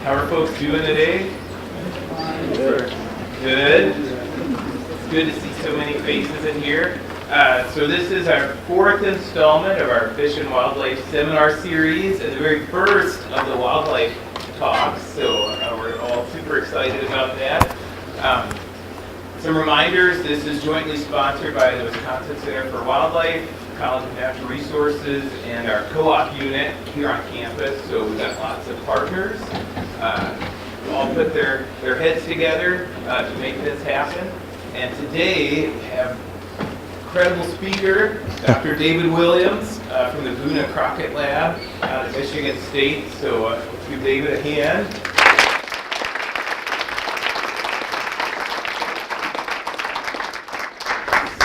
How are folks doing today? Good. It's good to see so many faces in here. So this is our fourth installment of our Fish and Wildlife Seminar Series, and the very first of the wildlife talks, so we're all super excited about that. Some reminders, this is jointly sponsored by the Wisconsin Center for Wildlife, College of Natural Resources, and our co-op unit here on campus, so we've got lots of partners. All put their heads together to make this happen. And today we have incredible speaker, Dr. David Williams from the Boone and Crockett lab out at Michigan State. So let's give David a hand.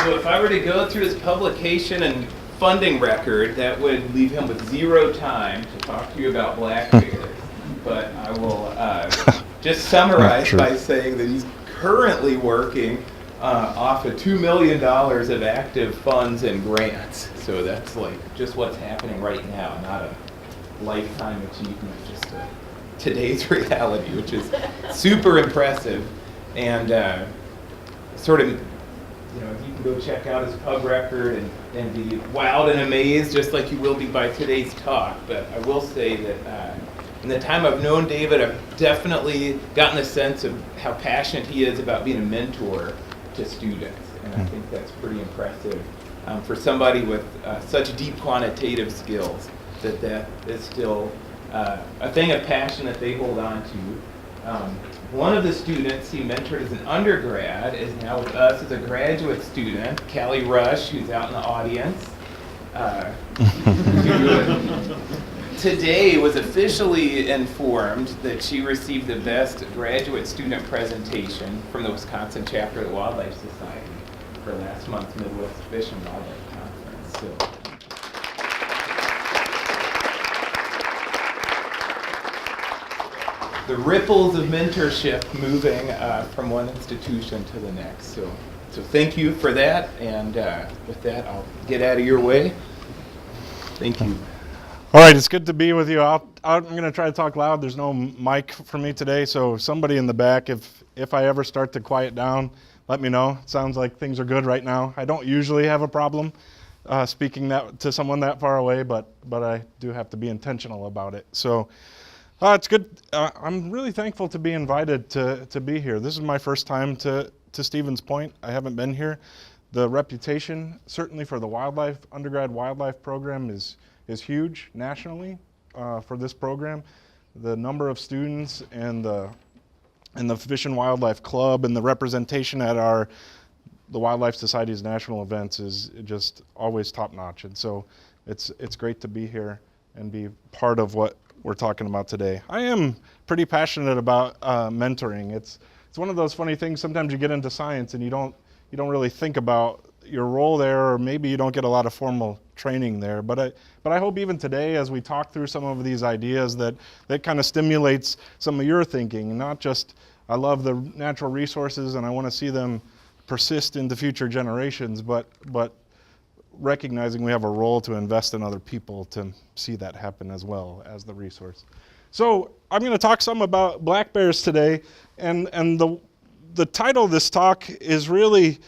So if I were to go through his publication and funding record, that would leave him with zero time to talk to you about black bears. But I will just summarize by saying that he's currently working off of $2 million of active funds and grants. So that's like just what's happening right now, not a lifetime achievement, just today's reality, which is super impressive. And sort of, you know, you can go check out his pub record and be wowed and amazed, just like you will be by today's talk. But I will say that in the time I've known David, I've definitely gotten a sense of how passionate he is about being a mentor to students. And I think that's pretty impressive for somebody with such deep quantitative skills, that is still a thing of passion that they hold on to. One of the students he mentored as an undergrad is now with us as a graduate student, Callie Rush, who's out in the audience. Today was officially informed that she received the best graduate student presentation from the Wisconsin chapter of the Wildlife Society for last month's Midwest Fish and Wildlife Conference. So. The ripples of mentorship moving from one institution to the next. So thank you for that, and with that, I'll get out of your way. Thank you. All right, it's good to be with you. I'm going to try to talk loud. There's no mic for me today, so somebody in the back, if I ever start to quiet down, let me know. It sounds like things are good right now. I don't usually have a problem speaking that to someone that far away, but I do have to be intentional about it. So it's good. I'm really thankful to be invited to be here. This is my first time to Stevens Point. I haven't been here. The reputation, certainly for the undergrad wildlife program, is huge nationally for this program. The number of students and the Fish and Wildlife Club and the representation at the Wildlife Society's national events is just always top notch. And so it's great to be here and be part of what we're talking about today. I am pretty passionate about mentoring. It's one of those funny things. Sometimes you get into science and you don't really think about your role there, or maybe you don't get a lot of formal training there. But I hope even today, as we talk through some of these ideas, that kind of stimulates some of your thinking. Not just, I love the natural resources and I want to see them persist into future generations, but recognizing we have a role to invest in other people to see that happen as well as the resource. So I'm going to talk some about black bears today, and the title of this talk is really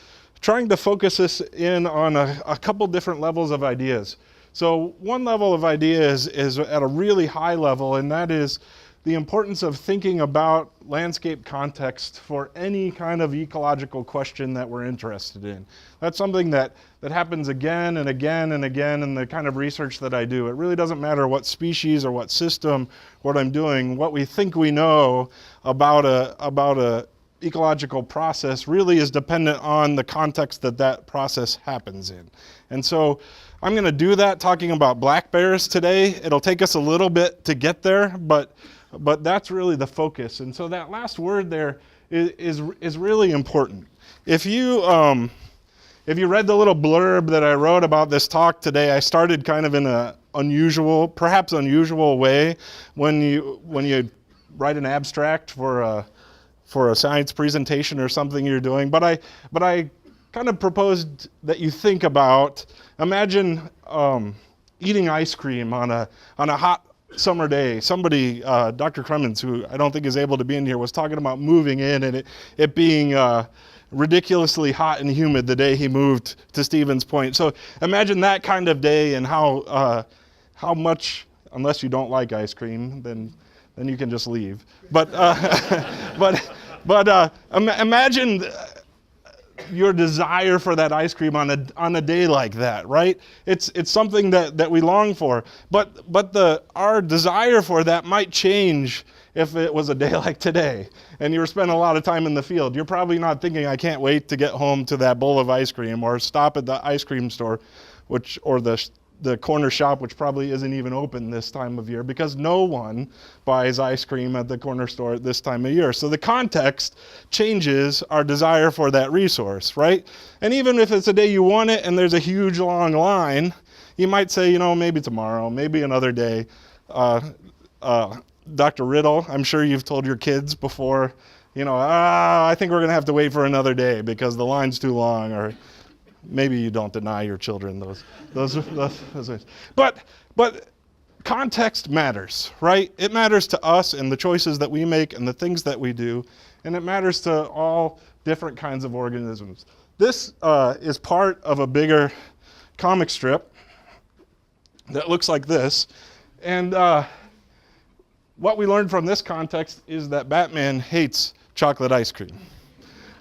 trying to focus us in on a couple different levels of ideas. So one level of idea is at a really high level, and that is the importance of thinking about landscape context for any kind of ecological question that we're interested in. That's something that happens again and again and again in the kind of research that I do. It really doesn't matter what species or what system, what I'm doing. What we think we know about a ecological process really is dependent on the context that process happens in. And so I'm going to do that talking about black bears today. It'll take us a little bit to get there, but that's really the focus. And so that last word there is really important. If you read the little blurb that I wrote about this talk today, I started kind of in a perhaps unusual way when you write an abstract for a science presentation or something you're doing. But I kind of proposed that you think about, imagine eating ice cream on a hot summer day, somebody, Dr. Cremens, who I don't think is able to be in here, was talking about moving in and it being ridiculously hot and humid the day he moved to Stevens Point. So imagine that kind of day and how much, unless you don't like ice cream, then you can just leave. But imagine your desire for that ice cream on a day like that, right? It's something that we long for. But our desire for that might change if it was a day like today and you were spending a lot of time in the field. You're probably not thinking, I can't wait to get home to that bowl of ice cream, or stop at the ice cream store, or the corner shop, which probably isn't even open this time of year, because no one buys ice cream at the corner store at this time of year. So the context changes our desire for that resource, right? And even if it's a day you want it and there's a huge long line, you might say, maybe tomorrow, maybe another day. Dr. Riddle, I'm sure you've told your kids before, I think we're going to have to wait for another day because the line's too long, or maybe you don't deny your children those ways. But context matters, right? It matters to us and the choices that we make and the things that we do, and it matters to all different kinds of organisms. This is part of a bigger comic strip that looks like this, and what we learned from this context is that Batman hates chocolate ice cream.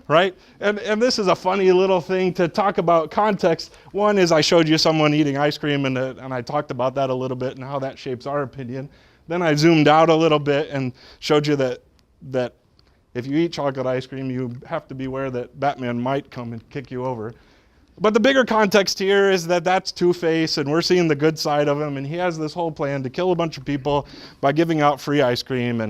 Right? And this is a funny little thing to talk about context. One is I showed you someone eating ice cream, and I talked about that a little bit and how that shapes our opinion. Then I zoomed out a little bit and showed you that if you eat chocolate ice cream, you have to beware that Batman might come and kick you over. But the bigger context here is that that's Two-Face, and we're seeing the good side of him, and he has this whole plan to kill a bunch of people by giving out free ice cream,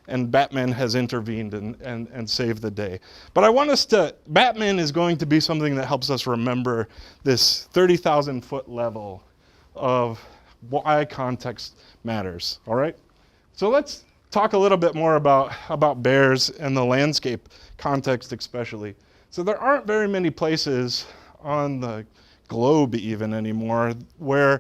and Batman has intervened and saved the day. But I want us Batman is going to be something that helps us remember this 30,000-foot level of why context matters, all right? So let's talk a little bit more about bears and the landscape context especially. So there aren't very many places on the globe even anymore where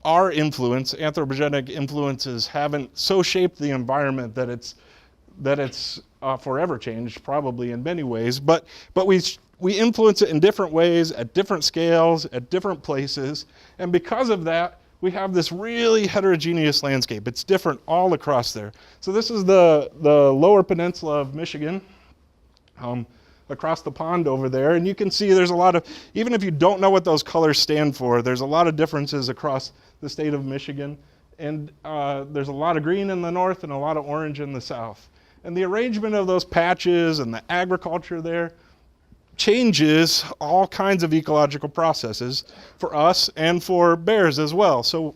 our influence, anthropogenic influences, haven't so shaped the environment that it's forever changed, probably in many ways. But we influence it in different ways, at different scales, at different places, and because of that, we have this really heterogeneous landscape. It's different all across there. So this is the lower peninsula of Michigan. Across the pond over there, and you can see there's a lot of, even if you don't know what those colors stand for, there's a lot of differences across the state of Michigan, and there's a lot of green in the north and a lot of orange in the south. And the arrangement of those patches and the agriculture there changes all kinds of ecological processes for us and for bears as well. So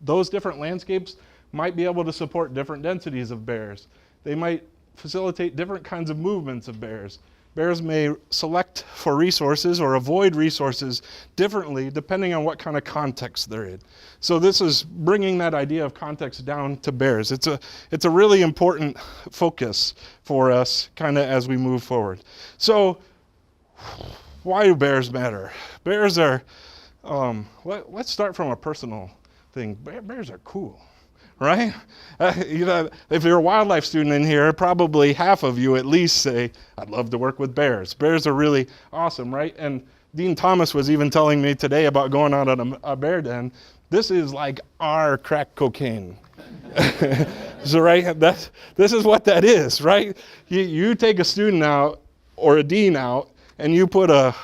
those different landscapes might be able to support different densities of bears. They might facilitate different kinds of movements of bears. Bears may select for resources or avoid resources differently depending on what kind of context they're in. So this is bringing that idea of context down to bears. It's a really important focus for us kind of as we move forward. So why do bears matter? Bears are, let's start from a personal thing. Bears are cool. Right? If you're a wildlife student in here, probably half of you at least say, I'd love to work with bears. Bears are really awesome, right? And Dean Thomas was even telling me today about going out on a bear den. This is like our crack cocaine. So, right? This is what that is, right? You take a student out or a dean out and you put a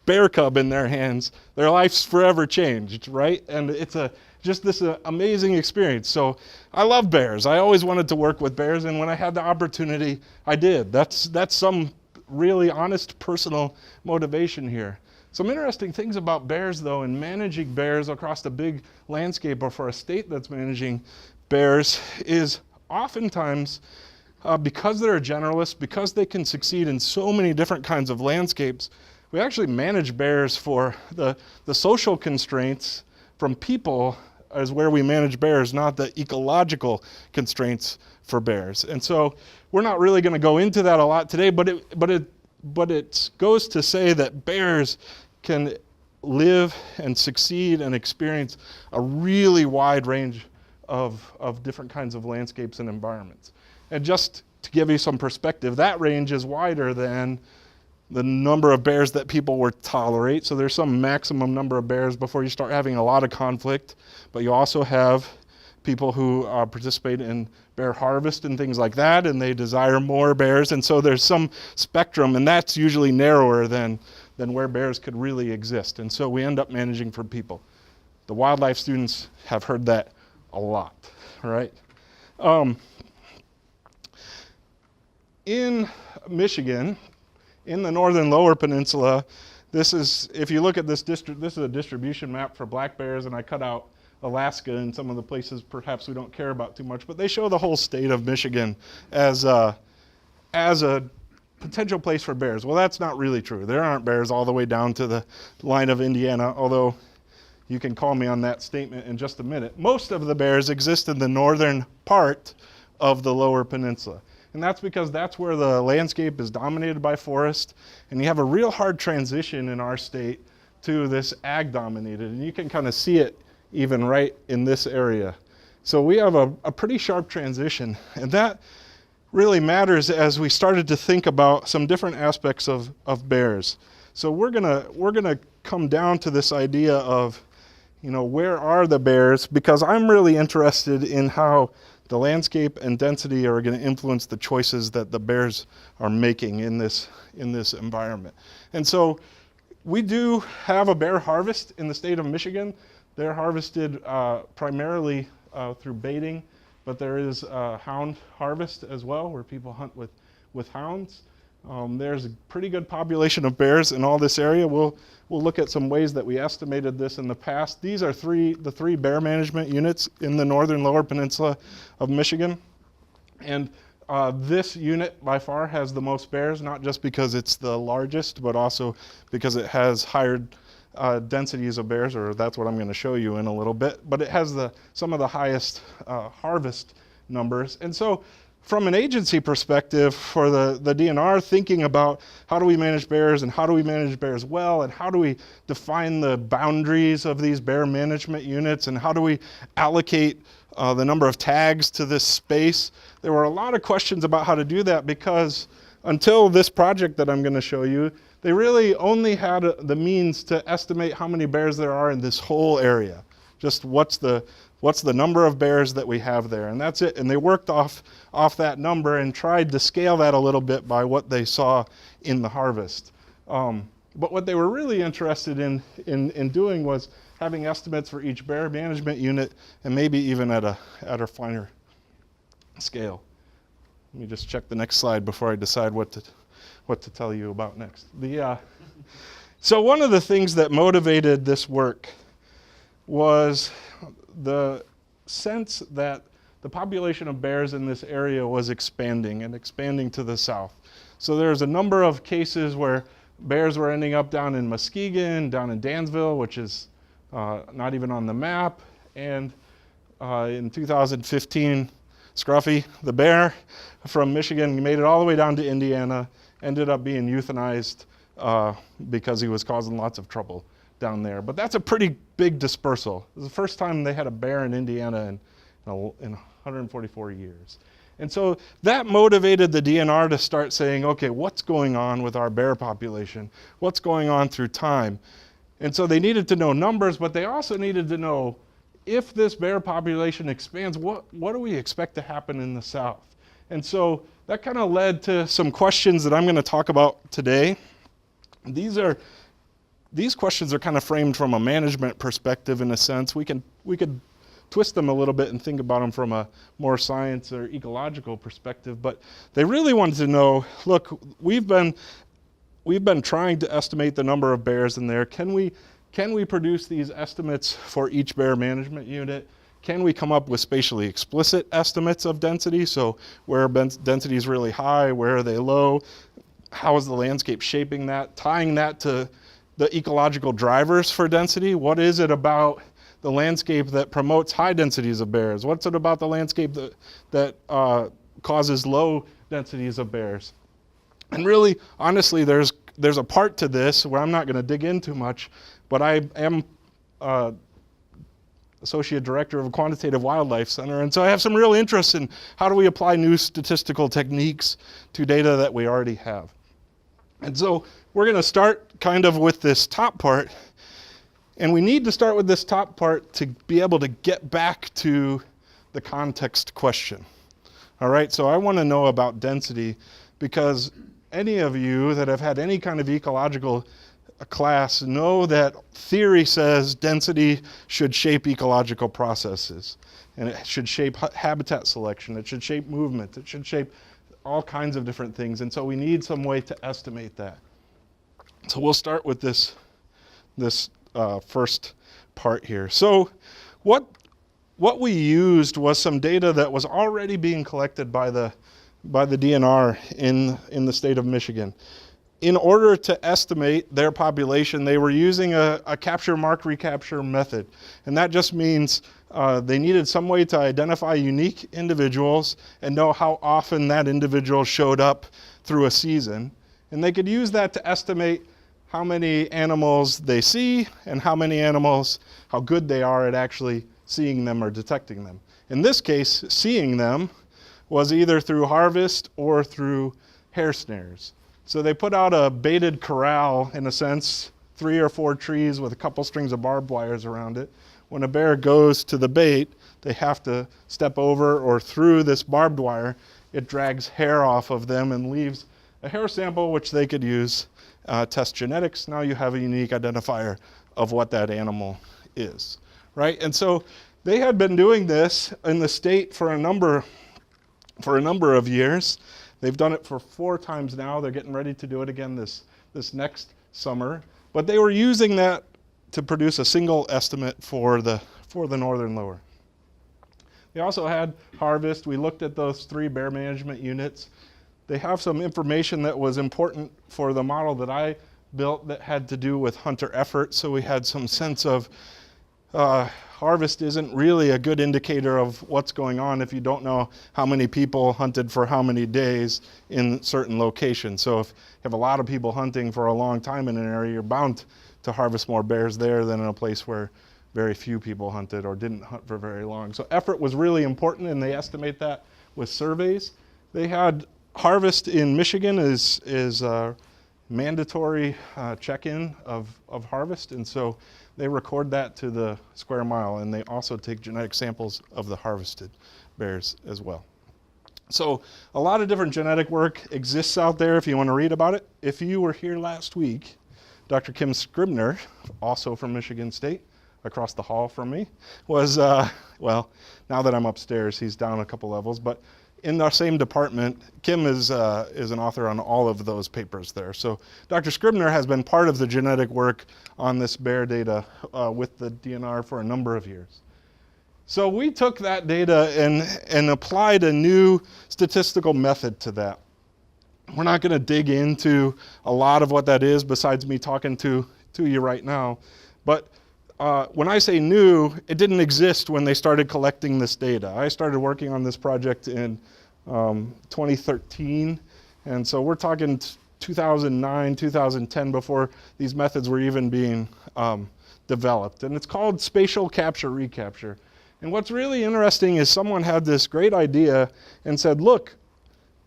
bear cub in their hands, their life's forever changed, right? And it's just this amazing experience. So I love bears. I always wanted to work with bears, and when I had the opportunity, I did. That's some really honest personal motivation here. Some interesting things about bears, though, and managing bears across the big landscape, or for a state that's managing bears, is oftentimes because they're a generalist, because they can succeed in so many different kinds of landscapes, we actually manage bears for the social constraints from people is where we manage bears, not the ecological constraints for bears. And so we're not really going to go into that a lot today, but it goes to say that bears can live and succeed and experience a really wide range of different kinds of landscapes and environments. And just to give you some perspective, that range is wider than the number of bears that people will tolerate. So there's some maximum number of bears before you start having a lot of conflict. But you also have people who participate in bear harvest and things like that, and they desire more bears. And so there's some spectrum, and that's usually narrower than where bears could really exist. And so we end up managing for people. The wildlife students have heard that a lot, right? In Michigan, in the northern lower peninsula, this is, if you look at this district, this is a distribution map for black bears, and I cut out Alaska and some of the places perhaps we don't care about too much, but they show the whole state of Michigan as a potential place for bears. Well, that's not really true. There aren't bears all the way down to the line of Indiana, although you can call me on that statement in just a minute. Most of the bears exist in the northern part of the lower peninsula. And that's because that's where the landscape is dominated by forest, and you have a real hard transition in our state to this ag-dominated, and you can kind of see it even right in this area. So we have a pretty sharp transition, and that really matters as we started to think about some different aspects of bears. So we're gonna come down to this idea of, where are the bears? Because I'm really interested in how the landscape and density are going to influence the choices that the bears are making in this environment. And so we do have a bear harvest in the state of Michigan. They're harvested primarily through baiting, but there is hound harvest as well, where people hunt with hounds. There's a pretty good population of bears in all this area. We'll look at some ways that we estimated this in the past. These are the three bear management units in the northern lower peninsula of Michigan. And this unit by far has the most bears, not just because it's the largest, but also because it has higher densities of bears, or that's what I'm going to show you in a little bit. But it has some of the highest harvest numbers. And so from an agency perspective for the DNR, thinking about how do we manage bears and how do we manage bears well, and how do we define the boundaries of these bear management units, and how do we allocate the number of tags to this space. There were a lot of questions about how to do that, because until this project that I'm going to show you, they really only had the means to estimate how many bears there are in this whole area. Just what's the number of bears that we have there, and that's it. And they worked off that number and tried to scale that a little bit by what they saw in the harvest. But what they were really interested in doing was having estimates for each bear management unit, and maybe even at a finer scale. Let me just check the next slide before I decide what to tell you about next. So one of the things that motivated this work was the sense that the population of bears in this area was expanding to the south. So there's a number of cases where bears were ending up down in Muskegon, down in Dansville, which is not even on the map. And in 2015, Scruffy, the bear from Michigan, made it all the way down to Indiana, ended up being euthanized because he was causing lots of trouble down there. But that's a pretty big dispersal. It was the first time they had a bear in Indiana in 144 years. And so that motivated the DNR to start saying, okay, what's going on with our bear population? What's going on through time? And so they needed to know numbers, but they also needed to know, if this bear population expands, what do we expect to happen in the south? And so that kind of led to some questions that I'm going to talk about today. These questions are kind of framed from a management perspective in a sense. We could twist them a little bit and think about them from a more science or ecological perspective, but they really wanted to know, look, we've been trying to estimate the number of bears in there. Can we produce these estimates for each bear management unit? Can we come up with spatially explicit estimates of density? So where density is really high, where are they low? How is the landscape shaping that? Tying that to the ecological drivers for density. What is it about the landscape that promotes high densities of bears? What's it about the landscape that causes low densities of bears? And really, honestly, there's a part to this where I'm not going to dig in too much, but I am Associate Director of a Quantitative Wildlife Center. And so I have some real interest in how do we apply new statistical techniques to data that we already have. And so we're going to start kind of with this top part. And we need to start with this top part to be able to get back to the context question. All right, so I want to know about density because any of you that have had any kind of ecological class know that theory says density should shape ecological processes, and it should shape habitat selection, it should shape movement, it should shape all kinds of different things, and so we need some way to estimate that. So we'll start with this first part here. So what we used was some data that was already being collected by the DNR in the state of Michigan. In order to estimate their population, they were using a capture, mark, recapture method. And that just means they needed some way to identify unique individuals and know how often that individual showed up through a season. And they could use that to estimate how many animals they see and how good they are at actually seeing them or detecting them. In this case, seeing them was either through harvest or through hair snares. So they put out a baited corral, in a sense, 3 or 4 trees with a couple strings of barbed wires around it. When a bear goes to the bait, they have to step over or through this barbed wire. It drags hair off of them and leaves a hair sample which they could use, test genetics. Now you have a unique identifier of what that animal is, right? And so they had been doing this in the state for a number of years. They've done it for 4 times now. They're getting ready to do it again this next summer. But they were using that to produce a single estimate for the northern lower. They also had harvest. We looked at those 3 bear management units. They have some information that was important for the model that I built that had to do with hunter effort. So we had some sense of harvest isn't really a good indicator of what's going on if you don't know how many people hunted for how many days in certain locations. So if you have a lot of people hunting for a long time in an area, you're bound to harvest more bears there than in a place where very few people hunted or didn't hunt for very long. So effort was really important, and they estimate that with surveys. They had harvest in Michigan is mandatory check-in of harvest, and so they record that to the square mile, and they also take genetic samples of the harvested bears as well. So a lot of different genetic work exists out there if you want to read about it. If you were here last week, Dr. Kim Scribner, also from Michigan State, across the hall from me, was, well, now that I'm upstairs, he's down a couple levels, but in our same department, Kim is an author on all of those papers there. So Dr. Scribner has been part of the genetic work on this bear data with the DNR for a number of years. So we took that data and applied a new statistical method to that. We're not going to dig into a lot of what that is besides me talking to you right now. But when I say new, it didn't exist when they started collecting this data. I started working on this project in 2013, and so we're talking 2009, 2010 before these methods were even being developed. And it's called spatial capture recapture. And what's really interesting is someone had this great idea and said, look,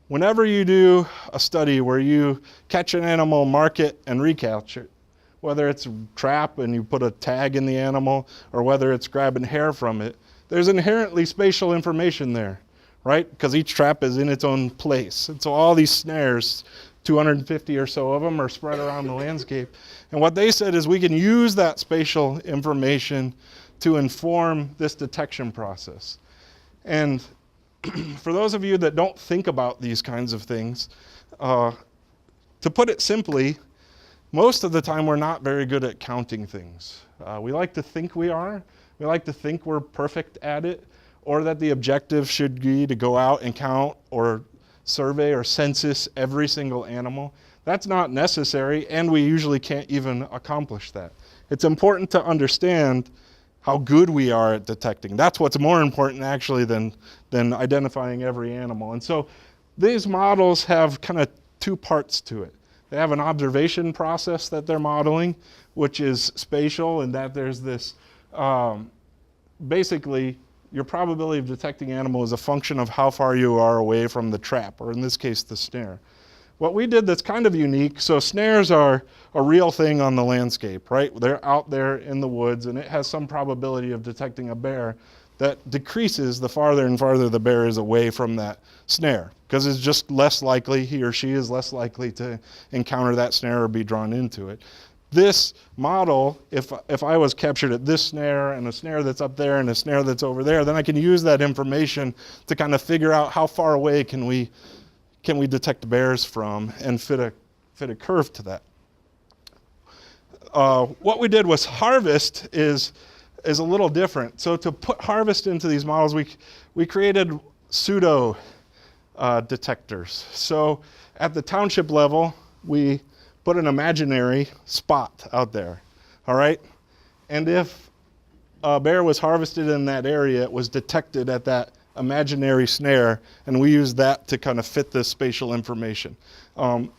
whenever you do a study where you catch an animal, mark it, and recapture it, whether it's trap and you put a tag in the animal or whether it's grabbing hair from it, there's inherently spatial information there, right? Because each trap is in its own place. And so all these snares, 250 or so of them, are spread around the landscape. And what they said is we can use that spatial information to inform this detection process. And for those of you that don't think about these kinds of things, to put it simply, most of the time we're not very good at counting things. We like to think we are. We like to think we're perfect at it, or that the objective should be to go out and count or survey or census every single animal. That's not necessary, and we usually can't even accomplish that. It's important to understand how good we are at detecting. That's what's more important actually than identifying every animal. And so these models have kind of 2 parts to it. They have an observation process that they're modeling, which is spatial, and that there's this basically, your probability of detecting animal is a function of how far you are away from the trap, or in this case, the snare. What we did that's kind of unique, so snares are a real thing on the landscape, right? They're out there in the woods, and it has some probability of detecting a bear that decreases the farther and farther the bear is away from that snare, because it's just less likely, he or she is less likely to encounter that snare or be drawn into it. This model, if I was captured at this snare and a snare that's up there and a snare that's over there, then I can use that information to kind of figure out how far away can we detect bears from and fit a curve to that. What we did was harvest is a little different. So to put harvest into these models, we created pseudo detectors. So at the township level, we put an imaginary spot out there, all right? And if a bear was harvested in that area, it was detected at that imaginary snare, and we use that to kind of fit this spatial information.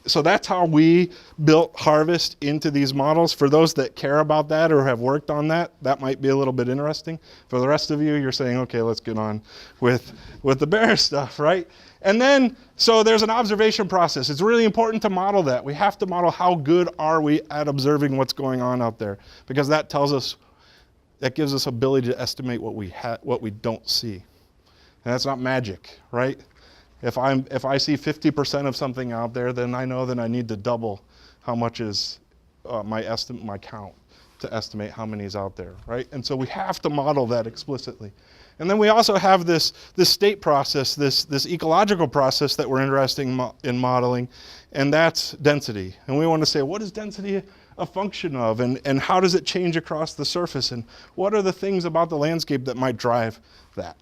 So that's how we built harvest into these models. For those that care about that or have worked on that, that might be a little bit interesting. For the rest of you, you're saying, okay, let's get on with the bear stuff, right? And then, so there's an observation process. It's really important to model that. We have to model how good are we at observing what's going on out there, because that tells us, that gives us ability to estimate what we don't see. And that's not magic, right? If I see 50% of something out there, then I know that I need to double how much is my count to estimate how many is out there, right? And so we have to model that explicitly. And then we also have this state process, this ecological process that we're interested in modeling, and that's density. And we want to say, what is density a function of, and how does it change across the surface, and what are the things about the landscape that might drive that?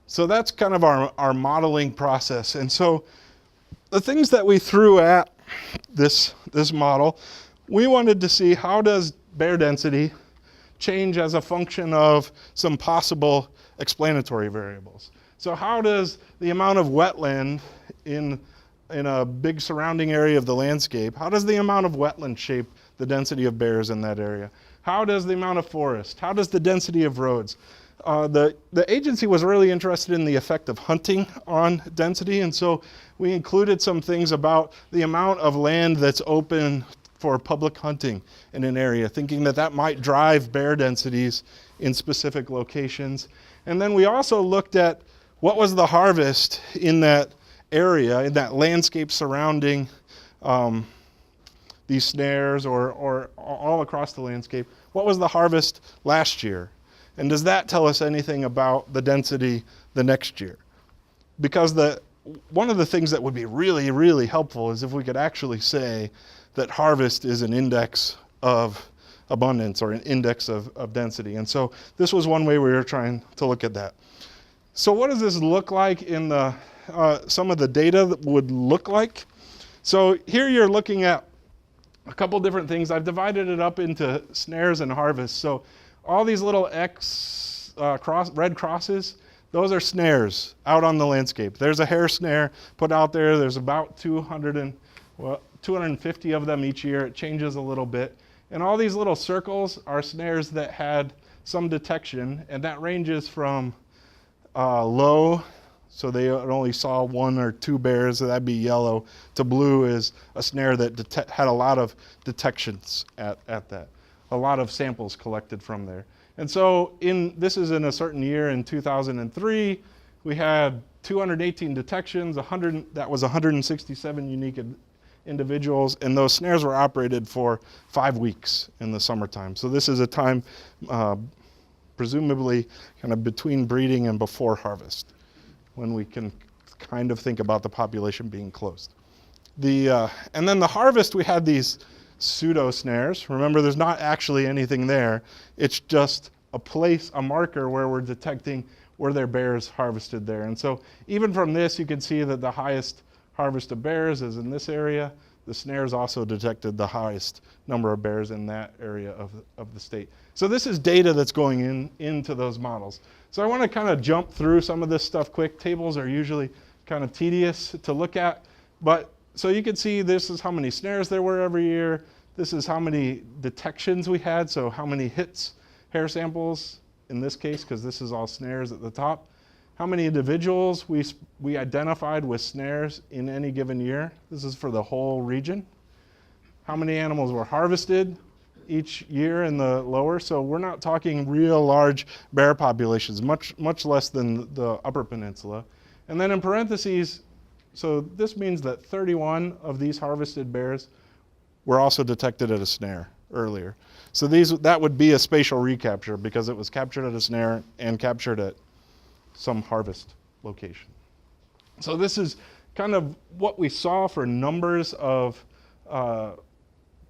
So that's kind of our modeling process. And so the things that we threw at this model, we wanted to see how does bear density change as a function of some possible explanatory variables. So how does the amount of wetland in a big surrounding area of the landscape, how does the amount of wetland shape the density of bears in that area? How does the amount of forest? How does the density of roads? The agency was really interested in the effect of hunting on density, and so we included some things about the amount of land that's open for public hunting in an area, thinking that that might drive bear densities in specific locations. And then we also looked at what was the harvest in that area, in that landscape surrounding these snares or all across the landscape. What was the harvest last year? And does that tell us anything about the density the next year? Because one of the things that would be really, really helpful is if we could actually say that harvest is an index of abundance or an index of density. And so this was one way we were trying to look at that. So what does this look like in some of the data that would look like? So here you're looking at a couple different things. I've divided it up into snares and harvest. So all these little red crosses, those are snares out on the landscape. There's a hare snare put out there. There's about 250 of them each year. It changes a little bit. And all these little circles are snares that had some detection, and that ranges from low, so they only saw 1 or 2 bears, so that'd be yellow, to blue is a snare that had a lot of detections at that, a lot of samples collected from there. And so this is in a certain year in 2003, we had 218 detections, that was 167 unique individuals, and those snares were operated for 5 weeks in the summertime. So this is a time presumably kind of between breeding and before harvest, when we can kind of think about the population being closed. And then the harvest, we had these pseudo snares. Remember, there's not actually anything there. It's just a marker where we're detecting were there bears harvested there. And so even from this, you can see that the highest harvest of bears is in this area. The snares also detected the highest number of bears in that area of the state. So this is data that's going into those models. So I want to kind of jump through some of this stuff quick. Tables are usually kind of tedious to look at, but so you can see this is how many snares there were every year. This is how many detections we had, so how many hits, hair samples in this case, because this is all snares at the top. How many individuals we identified with snares in any given year. This is for the whole region. How many animals were harvested each year in the lower. So we're not talking real large bear populations, much less than the Upper Peninsula. And then in parentheses, so this means that 31 of these harvested bears were also detected at a snare earlier. So that would be a spatial recapture because it was captured at a snare and captured at some harvest location. So this is kind of what we saw for numbers of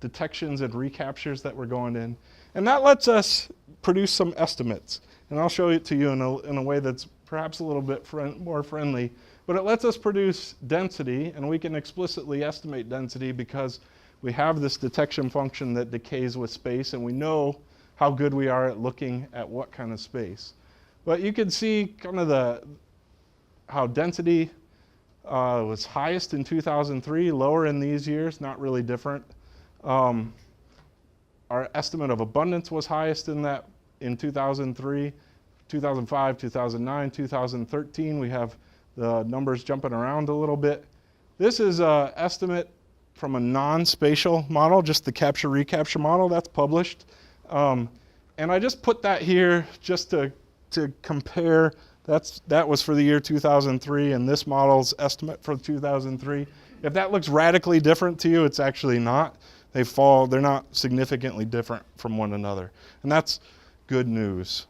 detections and recaptures that were going in. And that lets us produce some estimates. And I'll show it to you in a way that's perhaps a little bit more friendly. But it lets us produce density, and we can explicitly estimate density because we have this detection function that decays with space, and we know how good we are at looking at what kind of space. But you can see kind of how density was highest in 2003, lower in these years, not really different. Our estimate of abundance was highest in 2003, 2005, 2009, 2013. We have the numbers jumping around a little bit. This is an estimate from a non-spatial model, just the capture-recapture model that's published. And I just put that here just to compare. That was for the year 2003, and this model's estimate for 2003. If that looks radically different to you, it's actually not. They're not significantly different from one another. And that's good news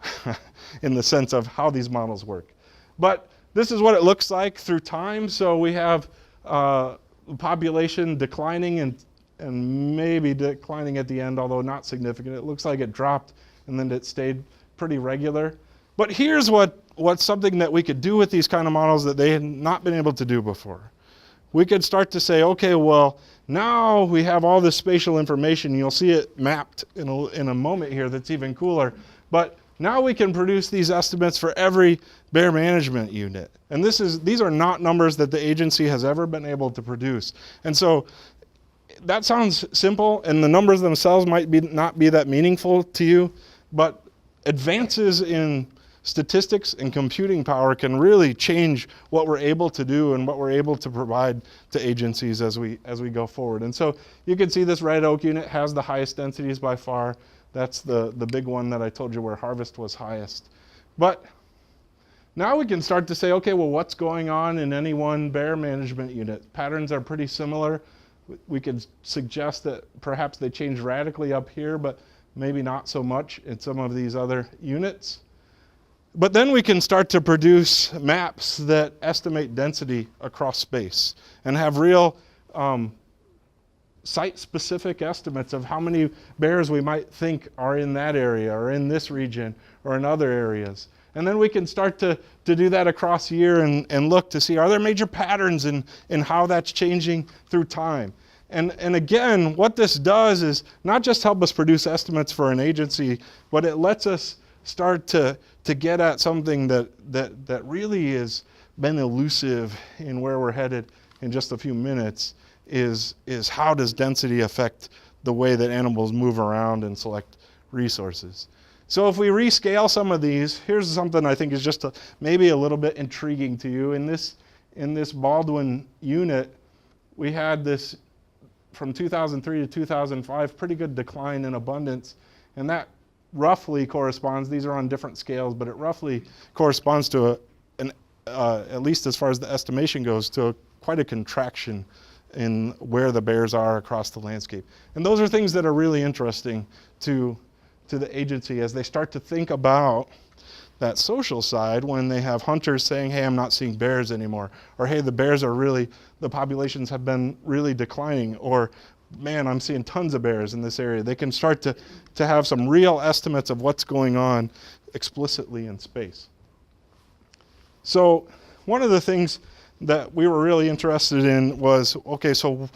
in the sense of how these models work. But this is what it looks like through time. So we have population declining and maybe declining at the end, although not significant. It looks like it dropped and then it stayed pretty regular. But here's what's something that we could do with these kind of models that they had not been able to do before. We could start to say, okay, well, now we have all this spatial information. You'll see it mapped in a moment here that's even cooler. But now we can produce these estimates for every bear management unit. And these are not numbers that the agency has ever been able to produce. And so that sounds simple, and the numbers themselves might not be that meaningful to you, but advances in statistics and computing power can really change what we're able to do and what we're able to provide to agencies as we go forward. And so you can see this red oak unit has the highest densities by far. That's the big one that I told you where harvest was highest. But now we can start to say, okay, well, what's going on in any one bear management unit? Patterns are pretty similar. We could suggest that perhaps they change radically up here, but maybe not so much in some of these other units. But then we can start to produce maps that estimate density across space and have real site-specific estimates of how many bears we might think are in that area or in this region or in other areas. And then we can start to do that across year and look to see, are there major patterns in how that's changing through time? And again, what this does is not just help us produce estimates for an agency, but it lets us start to get at something that really has been elusive in where we're headed in just a few minutes, is how does density affect the way that animals move around and select resources. So if we rescale some of these, here's something I think is just maybe a little bit intriguing to you. In this Baldwin unit, we had this from 2003 to 2005 pretty good decline in abundance, and that roughly corresponds, these are on different scales, but it roughly corresponds to at least as far as the estimation goes, to quite a contraction in where the bears are across the landscape. And those are things that are really interesting to the agency as they start to think about that social side when they have hunters saying, hey, I'm not seeing bears anymore, or hey, the populations have been really declining, or man, I'm seeing tons of bears in this area. They can start to have some real estimates of what's going on explicitly in space. So one of the things that we were really interested in was, okay, so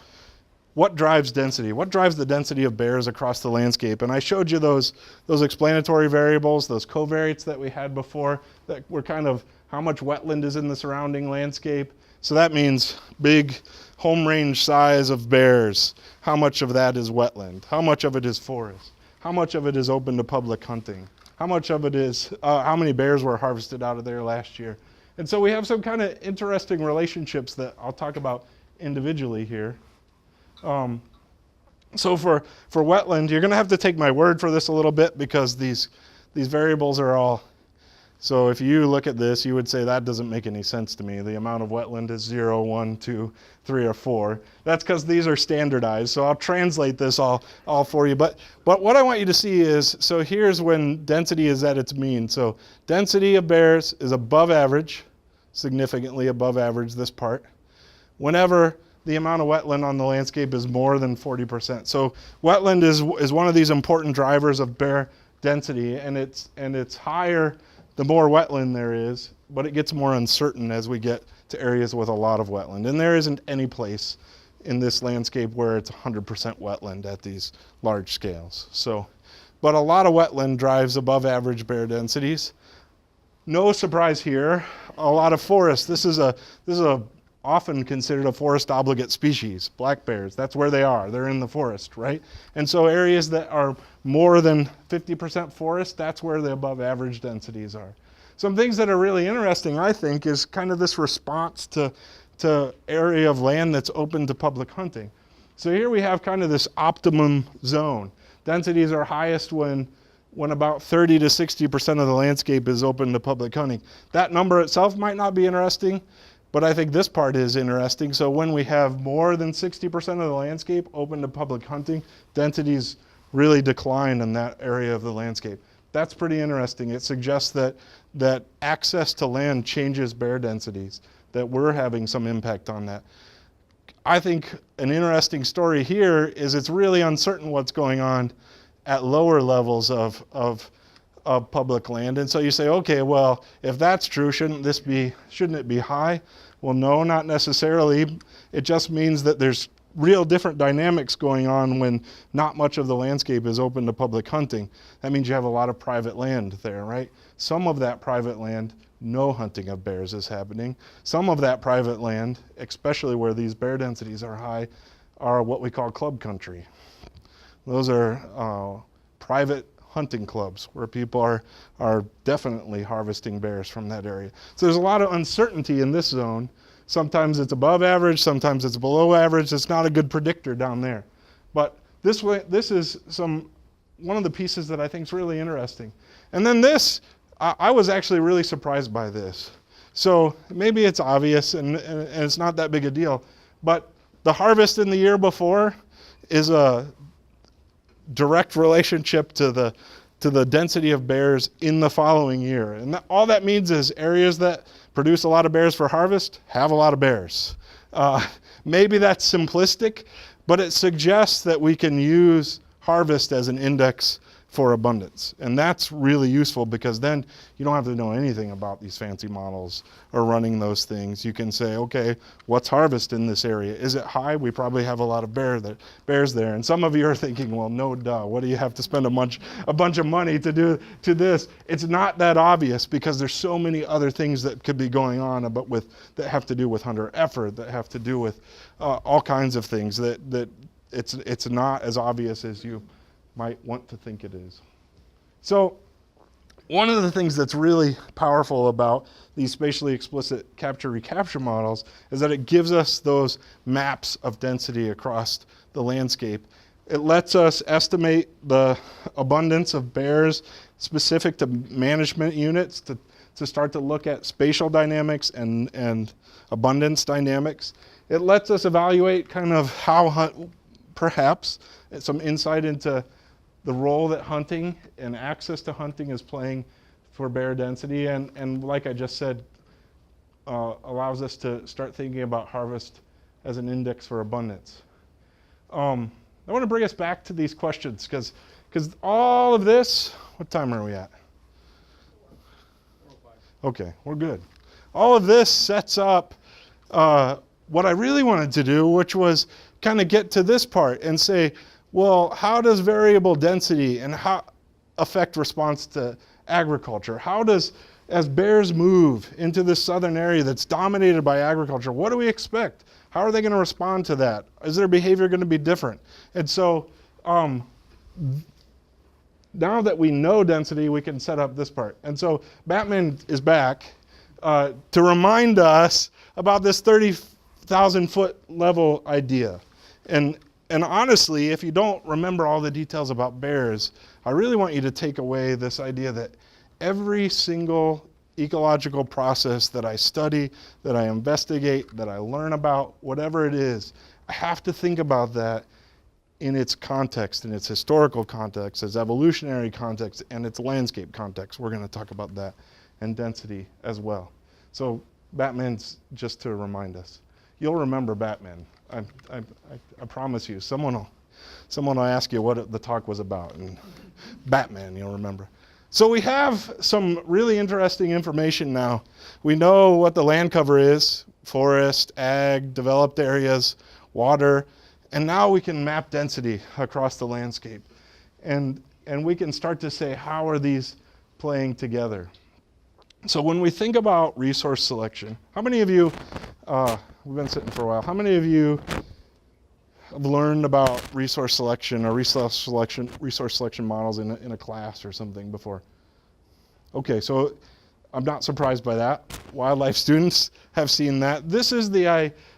what drives density? What drives the density of bears across the landscape? And I showed you those explanatory variables, those covariates that we had before, that were kind of how much wetland is in the surrounding landscape. So that means big home range size of bears. How much of that is wetland? How much of it is forest? How much of it is open to public hunting? how much of it is, how many bears were harvested out of there last year. And so we have some kind of interesting relationships that I'll talk about individually here. So for wetland, you're going to have to take my word for this a little bit because these variables are all, so if you look at this, you would say that doesn't make any sense to me. The amount of wetland is 0, 1, 2, 3, or 4. That's because these are standardized. So I'll translate this all for you. But what I want you to see is, so here's when density is at its mean. So density of bears is above average, significantly above average, this part, whenever the amount of wetland on the landscape is more than 40%. So wetland is one of these important drivers of bear density, and it's higher the more wetland there is, but it gets more uncertain as we get to areas with a lot of wetland. And there isn't any place in this landscape where it's 100% wetland at these large scales. So, but a lot of wetland drives above average bear densities. No surprise here, a lot of forest. This is a often considered a forest obligate species, black bears. That's where they are. They're in the forest, right? And so areas that are more than 50% forest, that's where the above average densities are. Some things that are really interesting, I think, is kind of this response to area of land that's open to public hunting. So here we have kind of this optimum zone. Densities are highest when about 30 to 60% of the landscape is open to public hunting. That number itself might not be interesting, but I think this part is interesting. So when we have more than 60% of the landscape open to public hunting, densities really decline in that area of the landscape. That's pretty interesting. It suggests that access to land changes bear densities, that we're having some impact on that. I think an interesting story here is it's really uncertain what's going on at lower levels of public land. And so you say, okay, well, if that's true, shouldn't it be high? Well, no, not necessarily. It just means that there's real different dynamics going on when not much of the landscape is open to public hunting. That means you have a lot of private land there, right? Some of that private land, no hunting of bears is happening. Some of that private land, especially where these bear densities are high, are what we call club country. Those are private hunting clubs where people are definitely harvesting bears from that area. So there's a lot of uncertainty in this zone. Sometimes it's above average, sometimes it's below average. It's not a good predictor down there. But this is one of the pieces that I think is really interesting. And then this, I was actually really surprised by this. So maybe it's obvious and it's not that big a deal, but the harvest in the year before is a direct relationship to the density of bears in the following year. And all that means is areas that produce a lot of bears for harvest have a lot of bears. Maybe that's simplistic, but it suggests that we can use harvest as an index for abundance. And that's really useful because then you don't have to know anything about these fancy models or running those things. You can say, okay, what's harvest in this area? Is it high? We probably have a lot of bears there. And some of you are thinking, well, no duh, what do you have to spend a bunch of money to do to this? It's not that obvious because there's so many other things that could be going on that have to do with hunter effort, that have to do with all kinds of things that it's not as obvious as you might want to think it is. So one of the things that's really powerful about these spatially explicit capture-recapture models is that it gives us those maps of density across the landscape. It lets us estimate the abundance of bears specific to management units to start to look at spatial dynamics and abundance dynamics. It lets us evaluate kind of how perhaps some insight into the role that hunting and access to hunting is playing for bear density, and like I just said, allows us to start thinking about harvest as an index for abundance. I want to bring us back to these questions because all of this, what time are we at? Okay, we're good. All of this sets up what I really wanted to do, which was kind of get to this part and say, well, how does variable density and how affect response to agriculture? How does, as bears move into this southern area that's dominated by agriculture, what do we expect? How are they going to respond to that? Is their behavior going to be different? And so Now that we know density, we can set up this part. And so Batman is back to remind us about this 30,000 foot level idea. And honestly, if you don't remember all the details about bears, I really want you to take away this idea that every single ecological process that I study, that I investigate, that I learn about, whatever it is, I have to think about that in its context, in its historical context, its evolutionary context, and its landscape context. We're going to talk about that, and density as well. So Batman's just to remind us. You'll remember Batman. I promise you. Someone will ask you what the talk was about, and Batman, you'll remember. So we have some really interesting information now. We know what the land cover is: forest, ag, developed areas, water, and now we can map density across the landscape. And we can start to say, how are these playing together? So when we think about resource selection, how many of you, we've been sitting for a while, how many of you have learned about resource selection or resource selection models in a class or something before? Okay, so I'm not surprised by that. Wildlife students have seen that. This is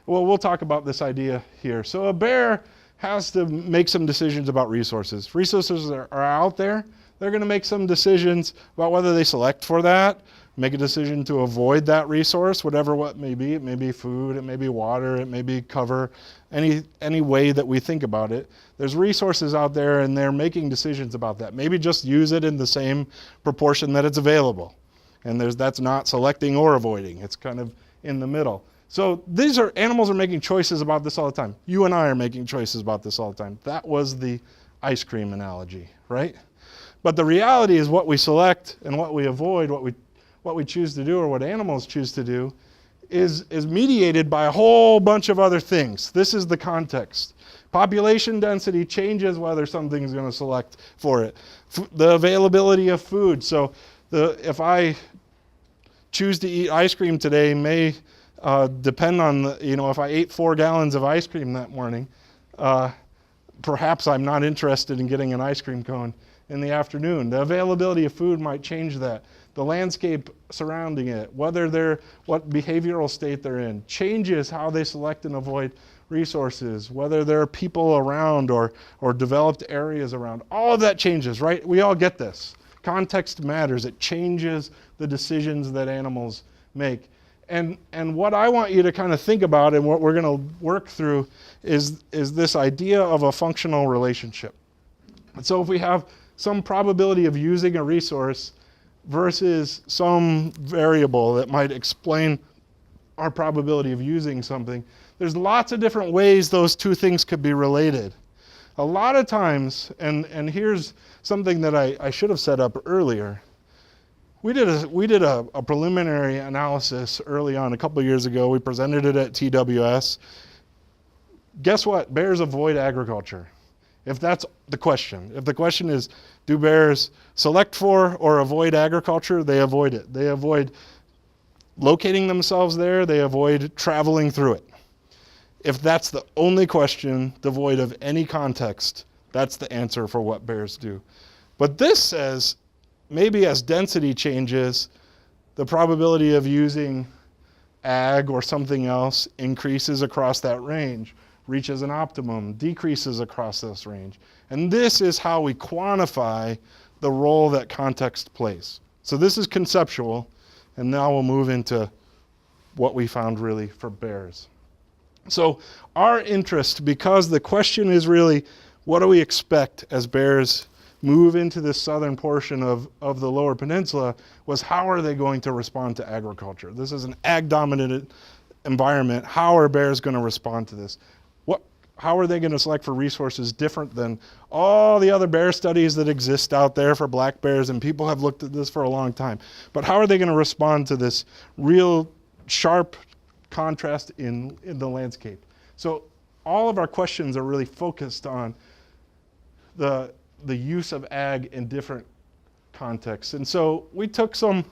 we'll talk about this idea here. So a bear has to make some decisions about resources. Resources are out there. They're going to make some decisions about whether they select for that, make a decision to avoid that resource, whatever what may be. It may be food, it may be water, it may be cover, any way that we think about it. There's resources out there and they're making decisions about that. Maybe just use it in the same proportion that it's available. And that's not selecting or avoiding. It's kind of in the middle. So animals are making choices about this all the time. You and I are making choices about this all the time. That was the ice cream analogy, right? But the reality is what we select and what we avoid, what we choose to do or what animals choose to do is mediated by a whole bunch of other things. This is the context. Population density changes whether something's going to select for it. The availability of food. So if I choose to eat ice cream today may depend on, if I ate 4 gallons of ice cream that morning, perhaps I'm not interested in getting an ice cream cone in the afternoon. The availability of food might change that. The landscape surrounding it, what behavioral state they're in, changes how they select and avoid resources, whether there are people around or developed areas around. All of that changes, right? We all get this. Context matters. It changes the decisions that animals make. And what I want you to kind of think about and what we're going to work through is this idea of a functional relationship. And so if we have some probability of using a resource versus some variable that might explain our probability of using something, there's lots of different ways those two things could be related. A lot of times, and here's something that I should have set up earlier. We did a preliminary analysis early on, a couple of years ago. We presented it at TWS. Guess what? Bears avoid agriculture. If that's the question. If the question is, do bears select for or avoid agriculture? They avoid it. They avoid locating themselves there. They avoid traveling through it. If that's the only question, devoid of any context, that's the answer for what bears do. But this says, maybe as density changes, the probability of using ag or something else increases across that range, reaches an optimum, decreases across this range. And this is how we quantify the role that context plays. So this is conceptual, and now we'll move into what we found really for bears. So our interest, because the question is really, what do we expect as bears move into the southern portion of the lower peninsula, was how are they going to respond to agriculture? This is an ag-dominated environment. How are bears going to respond to this? How are they going to select for resources different than all the other bear studies that exist out there for black bears, and people have looked at this for a long time. But how are they going to respond to this real sharp contrast in the landscape? So all of our questions are really focused on the use of ag in different contexts. And so we took some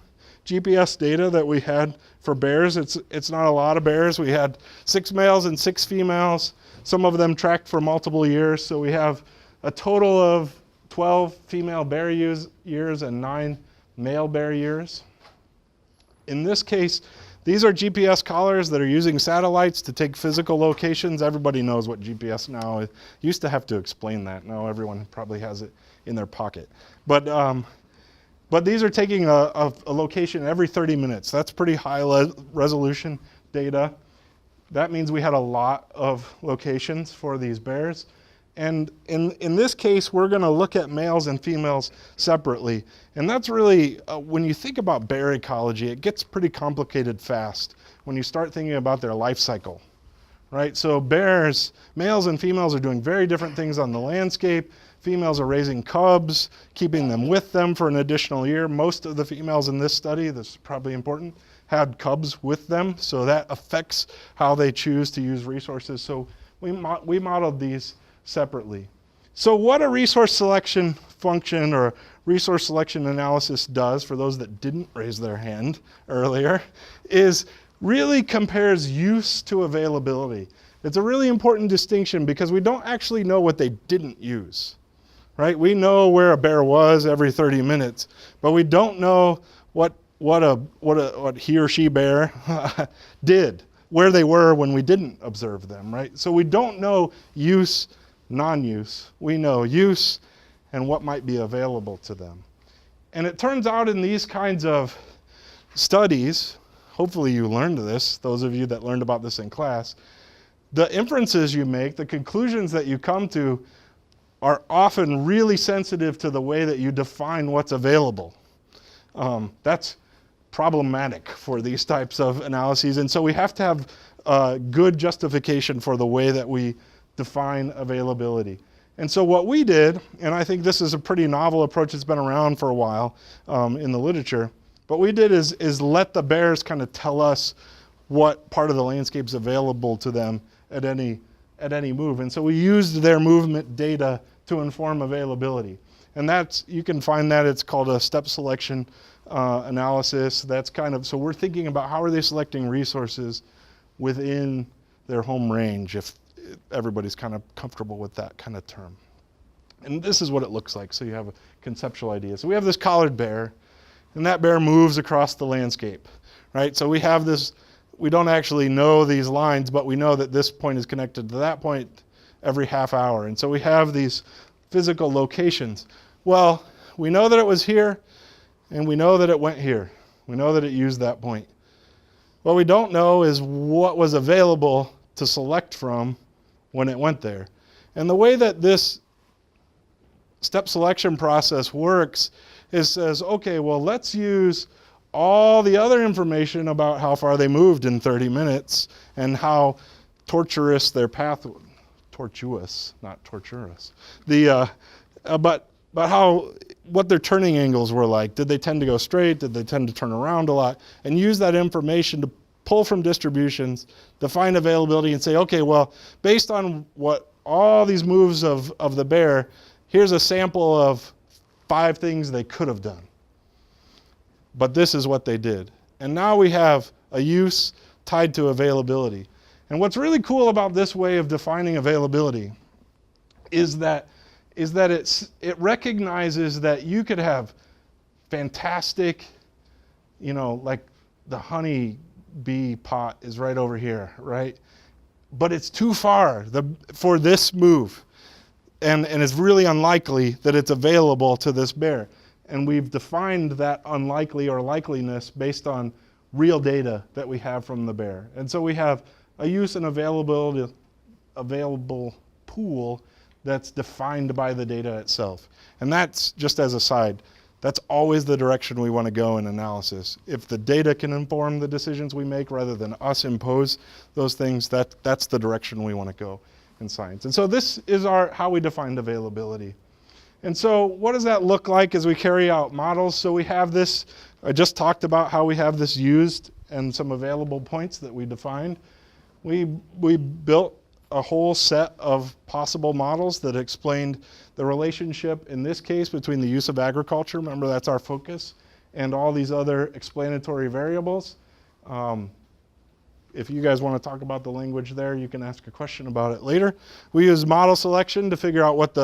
GPS data that we had for bears. It's not a lot of bears. We had 6 males and 6 females. Some of them tracked for multiple years. So we have a total of 12 female bear years and 9 male bear years. In this case, these are GPS collars that are using satellites to take physical locations. Everybody knows what GPS now is. Used to have to explain that. Now everyone probably has it in their pocket. But these are taking a location every 30 minutes. That's pretty high resolution data. That means we had a lot of locations for these bears. And in this case, we're going to look at males and females separately. And that's really, when you think about bear ecology, it gets pretty complicated fast when you start thinking about their life cycle, right? So bears, males and females are doing very different things on the landscape. Females are raising cubs, keeping them with them for an additional year. Most of the females in this study, this is probably important, had cubs with them. So that affects how they choose to use resources. So we modeled these separately. So what a resource selection function or resource selection analysis does, for those that didn't raise their hand earlier, is really compares use to availability. It's a really important distinction because we don't actually know what they didn't use, right? We know where a bear was every 30 minutes, but we don't know what he or she bear did, where they were when we didn't observe them, right? So we don't know use, non-use. We know use and what might be available to them. And it turns out in these kinds of studies, hopefully you learned this, those of you that learned about this in class, the inferences you make, the conclusions that you come to are often really sensitive to the way that you define what's available. That's problematic for these types of analyses. And so we have to have good justification for the way that we define availability. And so what we did, and I think this is a pretty novel approach that's been around for a while in the literature, what we did is let the bears kind of tell us what part of the landscape's available to them at any move. And so we used their movement data to inform availability. And that's, you can find that, it's called a step selection analysis. That's kind of, so we're thinking about how are they selecting resources within their home range, if everybody's kind of comfortable with that kind of term. And this is what it looks like, so you have a conceptual idea. So we have this collared bear, and that bear moves across the landscape, right? So we have this, we don't actually know these lines, but we know that this point is connected to that point every half hour. And so we have these physical locations. Well, we know that it was here, and we know that it went here. We know that it used that point. What we don't know is what was available to select from when it went there. And the way that this step selection process works is says, okay, well, let's use all the other information about how far they moved in 30 minutes and how tortuous their path, tortuous, not torturous, but how, what their turning angles were like. Did they tend to go straight? Did they tend to turn around a lot? And use that information to pull from distributions, define availability, and say, okay, well, based on what all these moves of the bear, here's a sample of 5 things they could have done. But this is what they did. And now we have a use tied to availability. And what's really cool about this way of defining availability is that it recognizes that you could have fantastic, like the honey bee pot is right over here, right? But it's too far for this move. And it's really unlikely that it's available to this bear. And we've defined that unlikely or likeliness based on real data that we have from the bear. And so we have a use and available pool that's defined by the data itself. And that's, just as a side, that's always the direction we want to go in analysis. If the data can inform the decisions we make rather than us impose those things, that's the direction we want to go in science. And so this is how we defined availability. And so what does that look like as we carry out models? So we have this, I just talked about how we have this used and some available points that we defined. We built a whole set of possible models that explained the relationship, in this case, between the use of agriculture, remember that's our focus, and all these other explanatory variables. If you guys want to talk about the language there, you can ask a question about it later. We use model selection to figure out what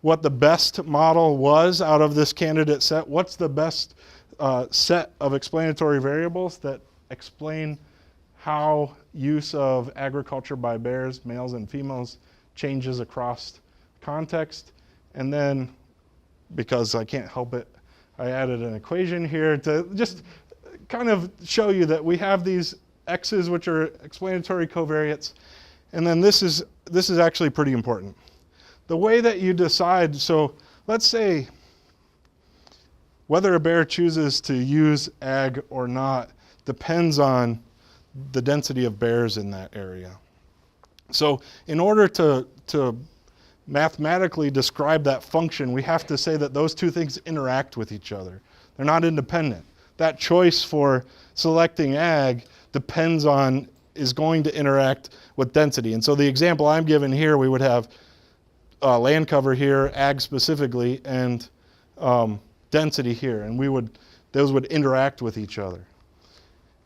what the best model was out of this candidate set. What's the best set of explanatory variables that explain how use of agriculture by bears, males and females, changes across context. And then, because I can't help it, I added an equation here to just kind of show you that we have these x's, which are explanatory covariates, and then this is actually pretty important. The way that you decide, so let's say whether a bear chooses to use ag or not depends on the density of bears in that area. So in order to mathematically describe that function, we have to say that those two things interact with each other. They're not independent. That choice for selecting ag is going to interact with density. And so the example I'm given here, we would have land cover here, ag specifically, and density here, and those would interact with each other.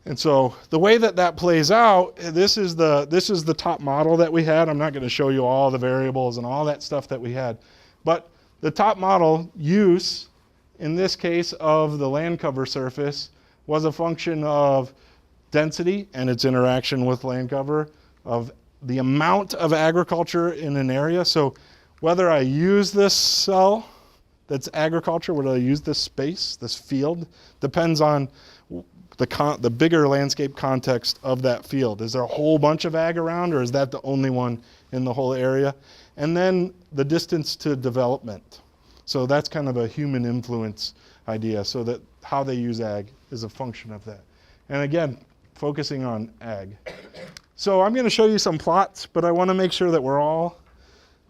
And so the way that plays out, this is the top model that we had. I'm not going to show you all the variables and all that stuff that we had, but the top model use, in this case of the land cover surface, was a function of density and its interaction with land cover, of the amount of agriculture in an area. So whether I use this cell that's agriculture, whether I use this space, this field, depends on the bigger landscape context of that field. Is there a whole bunch of ag around, or is that the only one in the whole area? And then the distance to development. So that's kind of a human influence idea, so that how they use ag is a function of that. And again, focusing on ag. So I'm going to show you some plots, but I want to make sure that we're all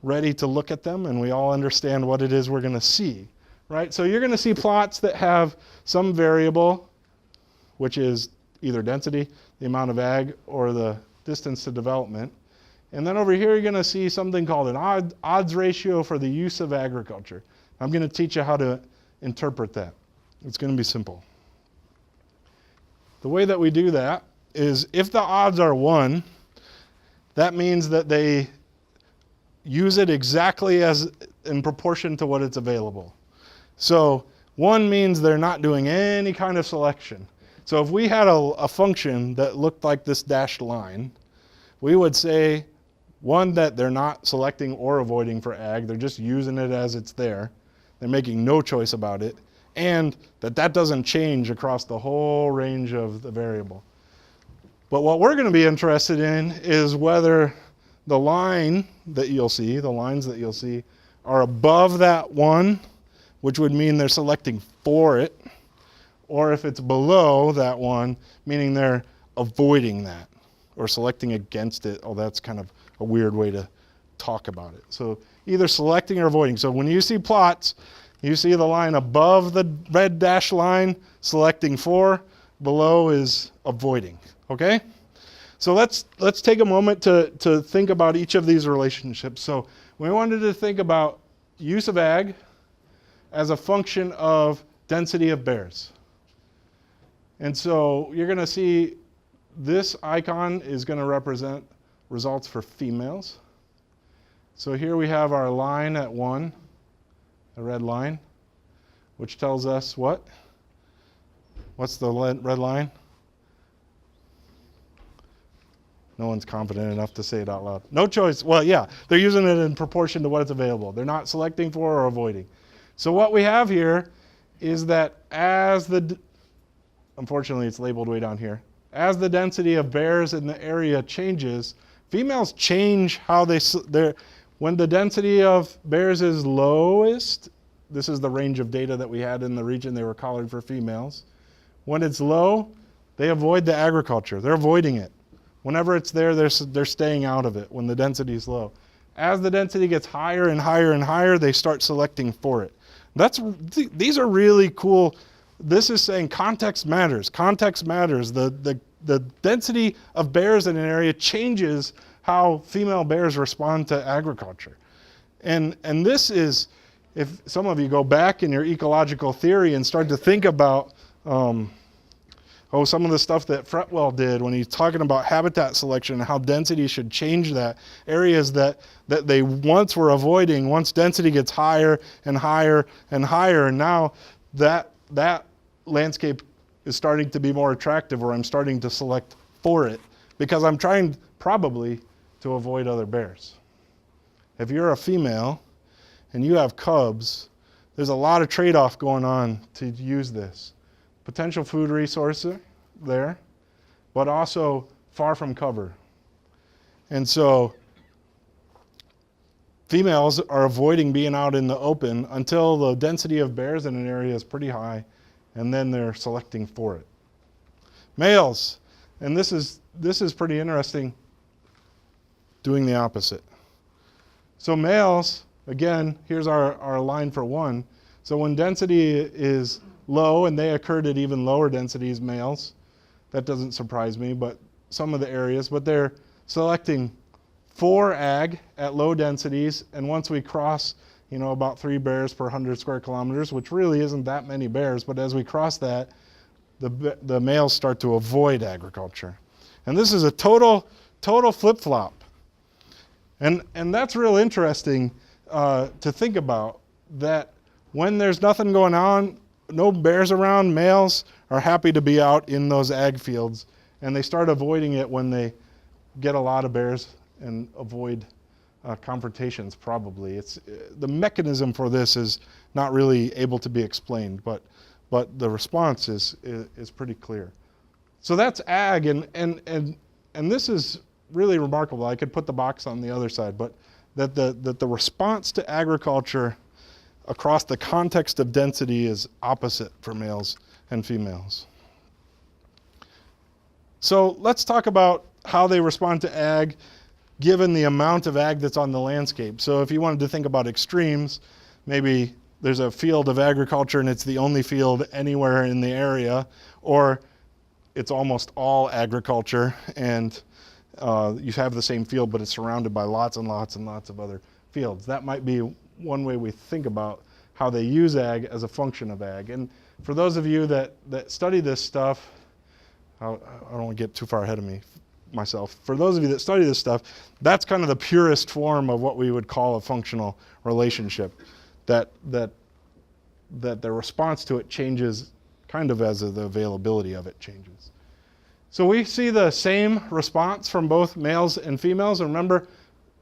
ready to look at them and we all understand what it is we're going to see, right? So you're going to see plots that have some variable, which is either density, the amount of ag, or the distance to development. And then over here, you're going to see something called an odds ratio for the use of agriculture. I'm going to teach you how to interpret that. It's going to be simple. The way that we do that is if the odds are 1, that means that they use it exactly as in proportion to what it's available. So 1 means they're not doing any kind of selection. So if we had a function that looked like this dashed line, we would say, 1, that they're not selecting or avoiding for ag, they're just using it as it's there. They're making no choice about it, and that doesn't change across the whole range of the variable. But what we're going to be interested in is whether the lines that you'll see are above that 1, which would mean they're selecting for it, or if it's below that 1, meaning they're avoiding that or selecting against it. Oh, that's kind of a weird way to talk about it. So either selecting or avoiding. So when you see plots, you see the line above the red dashed line selecting for, below is avoiding. Okay? So let's take a moment to think about each of these relationships. So we wanted to think about use of ag as a function of density of bears. And so you're going to see this icon is going to represent results for females. So here we have our line at 1, the red line, which tells us what? What's the red line? No one's confident enough to say it out loud. No choice. Well, yeah, they're using it in proportion to what's available. They're not selecting for or avoiding. So what we have here is that unfortunately it's labeled way down here, as the density of bears in the area changes, females change how when the density of bears is lowest, this is the range of data that we had in the region they were collared for females. When it's low, they avoid the agriculture. They're avoiding it. Whenever it's there, they're staying out of it when the density is low. As the density gets higher and higher and higher, they start selecting for it. These are really cool. This is saying context matters. Context matters. The density of bears in an area changes how female bears respond to agriculture. And this is, if some of you go back in your ecological theory and start to think about some of the stuff that Fretwell did when he's talking about habitat selection and how density should change that. Areas that they once were avoiding, once density gets higher and higher and higher, and now that landscape is starting to be more attractive, or I'm starting to select for it because I'm trying probably to avoid other bears. If you're a female and you have cubs, there's a lot of trade-off going on to use this. Potential food resource there, but also far from cover. And so females are avoiding being out in the open until the density of bears in an area is pretty high, and then they're selecting for it. Males, and this is pretty interesting, doing the opposite. So males, again, here's our line for 1. So when density is low, and they occurred at even lower densities, males, that doesn't surprise me, but some of the areas, but they're selecting for ag at low densities, and once we cross, about 3 bears per 100 square kilometers, which really isn't that many bears, but as we cross that, the males start to avoid agriculture. And this is a total flip-flop. And that's real interesting to think about, that when there's nothing going on, no bears around, males are happy to be out in those ag fields, and they start avoiding it when they get a lot of bears and avoid confrontations probably. It's the mechanism for this is not really able to be explained, but the response is pretty clear. So that's ag, and this is really remarkable. I could put the box on the other side, but that the response to agriculture across the context of density is opposite for males and females. So let's talk about how they respond to ag given the amount of ag that's on the landscape. So if you wanted to think about extremes, maybe there's a field of agriculture and it's the only field anywhere in the area, or it's almost all agriculture and you have the same field but it's surrounded by lots and lots and lots of other fields. That might be one way we think about how they use ag as a function of ag. And for those of you that study this stuff, I don't want to get too far ahead of myself. For those of you that study this stuff, that's kind of the purest form of what we would call a functional relationship, that the response to it changes kind of as the availability of it changes. So we see the same response from both males and females. And remember,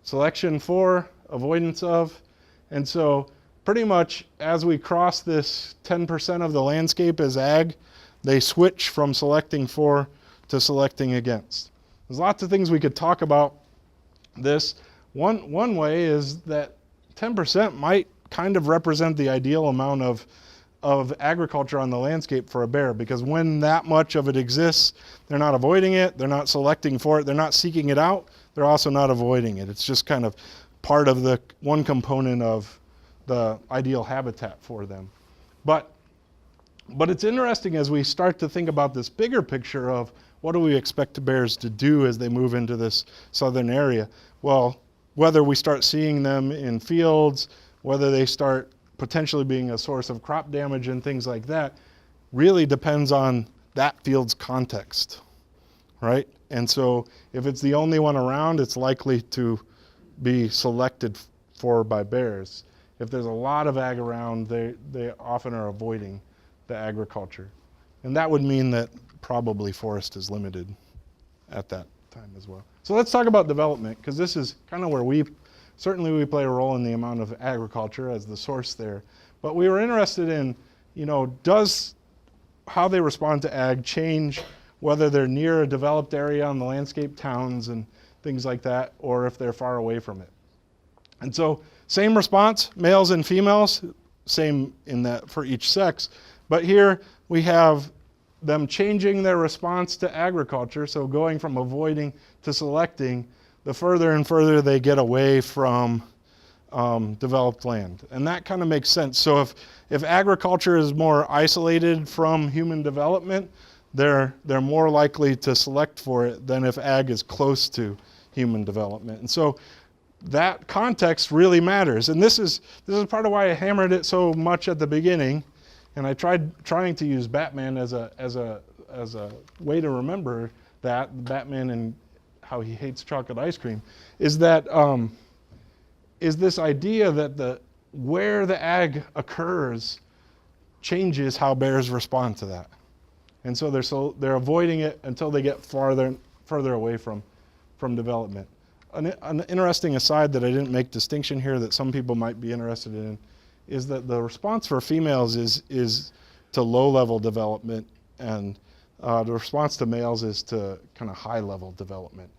selection for, avoidance of. And so pretty much as we cross this 10% of the landscape as ag, they switch from selecting for to selecting against. There's lots of things we could talk about this. One way is that 10% might kind of represent the ideal amount of agriculture on the landscape for a bear, because when that much of it exists, they're not avoiding it, they're not selecting for it, they're not seeking it out, they're also not avoiding it. It's just kind of part of the one component of the ideal habitat for them. But it's interesting as we start to think about this bigger picture of what do we expect bears to do as they move into this southern area. Well, whether we start seeing them in fields, whether they start potentially being a source of crop damage and things like that, really depends on that field's context, right? And so if it's the only one around, it's likely to be selected for by bears. If there's a lot of ag around, they often are avoiding the agriculture. And that would mean that probably forest is limited at that time as well. So let's talk about development, because this is kind of where we play a role in the amount of agriculture as the source there. But we were interested in, does how they respond to ag change whether they're near a developed area on the landscape, towns and things like that, or if they're far away from it. And so same response, males and females, same in that for each sex. But here we have them changing their response to agriculture, so going from avoiding to selecting, the further and further they get away from developed land. And that kind of makes sense. So if agriculture is more isolated from human development, they're more likely to select for it than if ag is close to human development. And so that context really matters. And this is part of why I hammered it so much at the beginning. And I trying to use Batman as a a way to remember that Batman and how he hates chocolate ice cream, is that is this idea that where the ag occurs changes how bears respond to that, and so they're avoiding it until they get further away from development. An interesting aside that I didn't make distinction here that some people might be interested in is that the response for females is to low-level development, and the response to males is to kind of high-level development.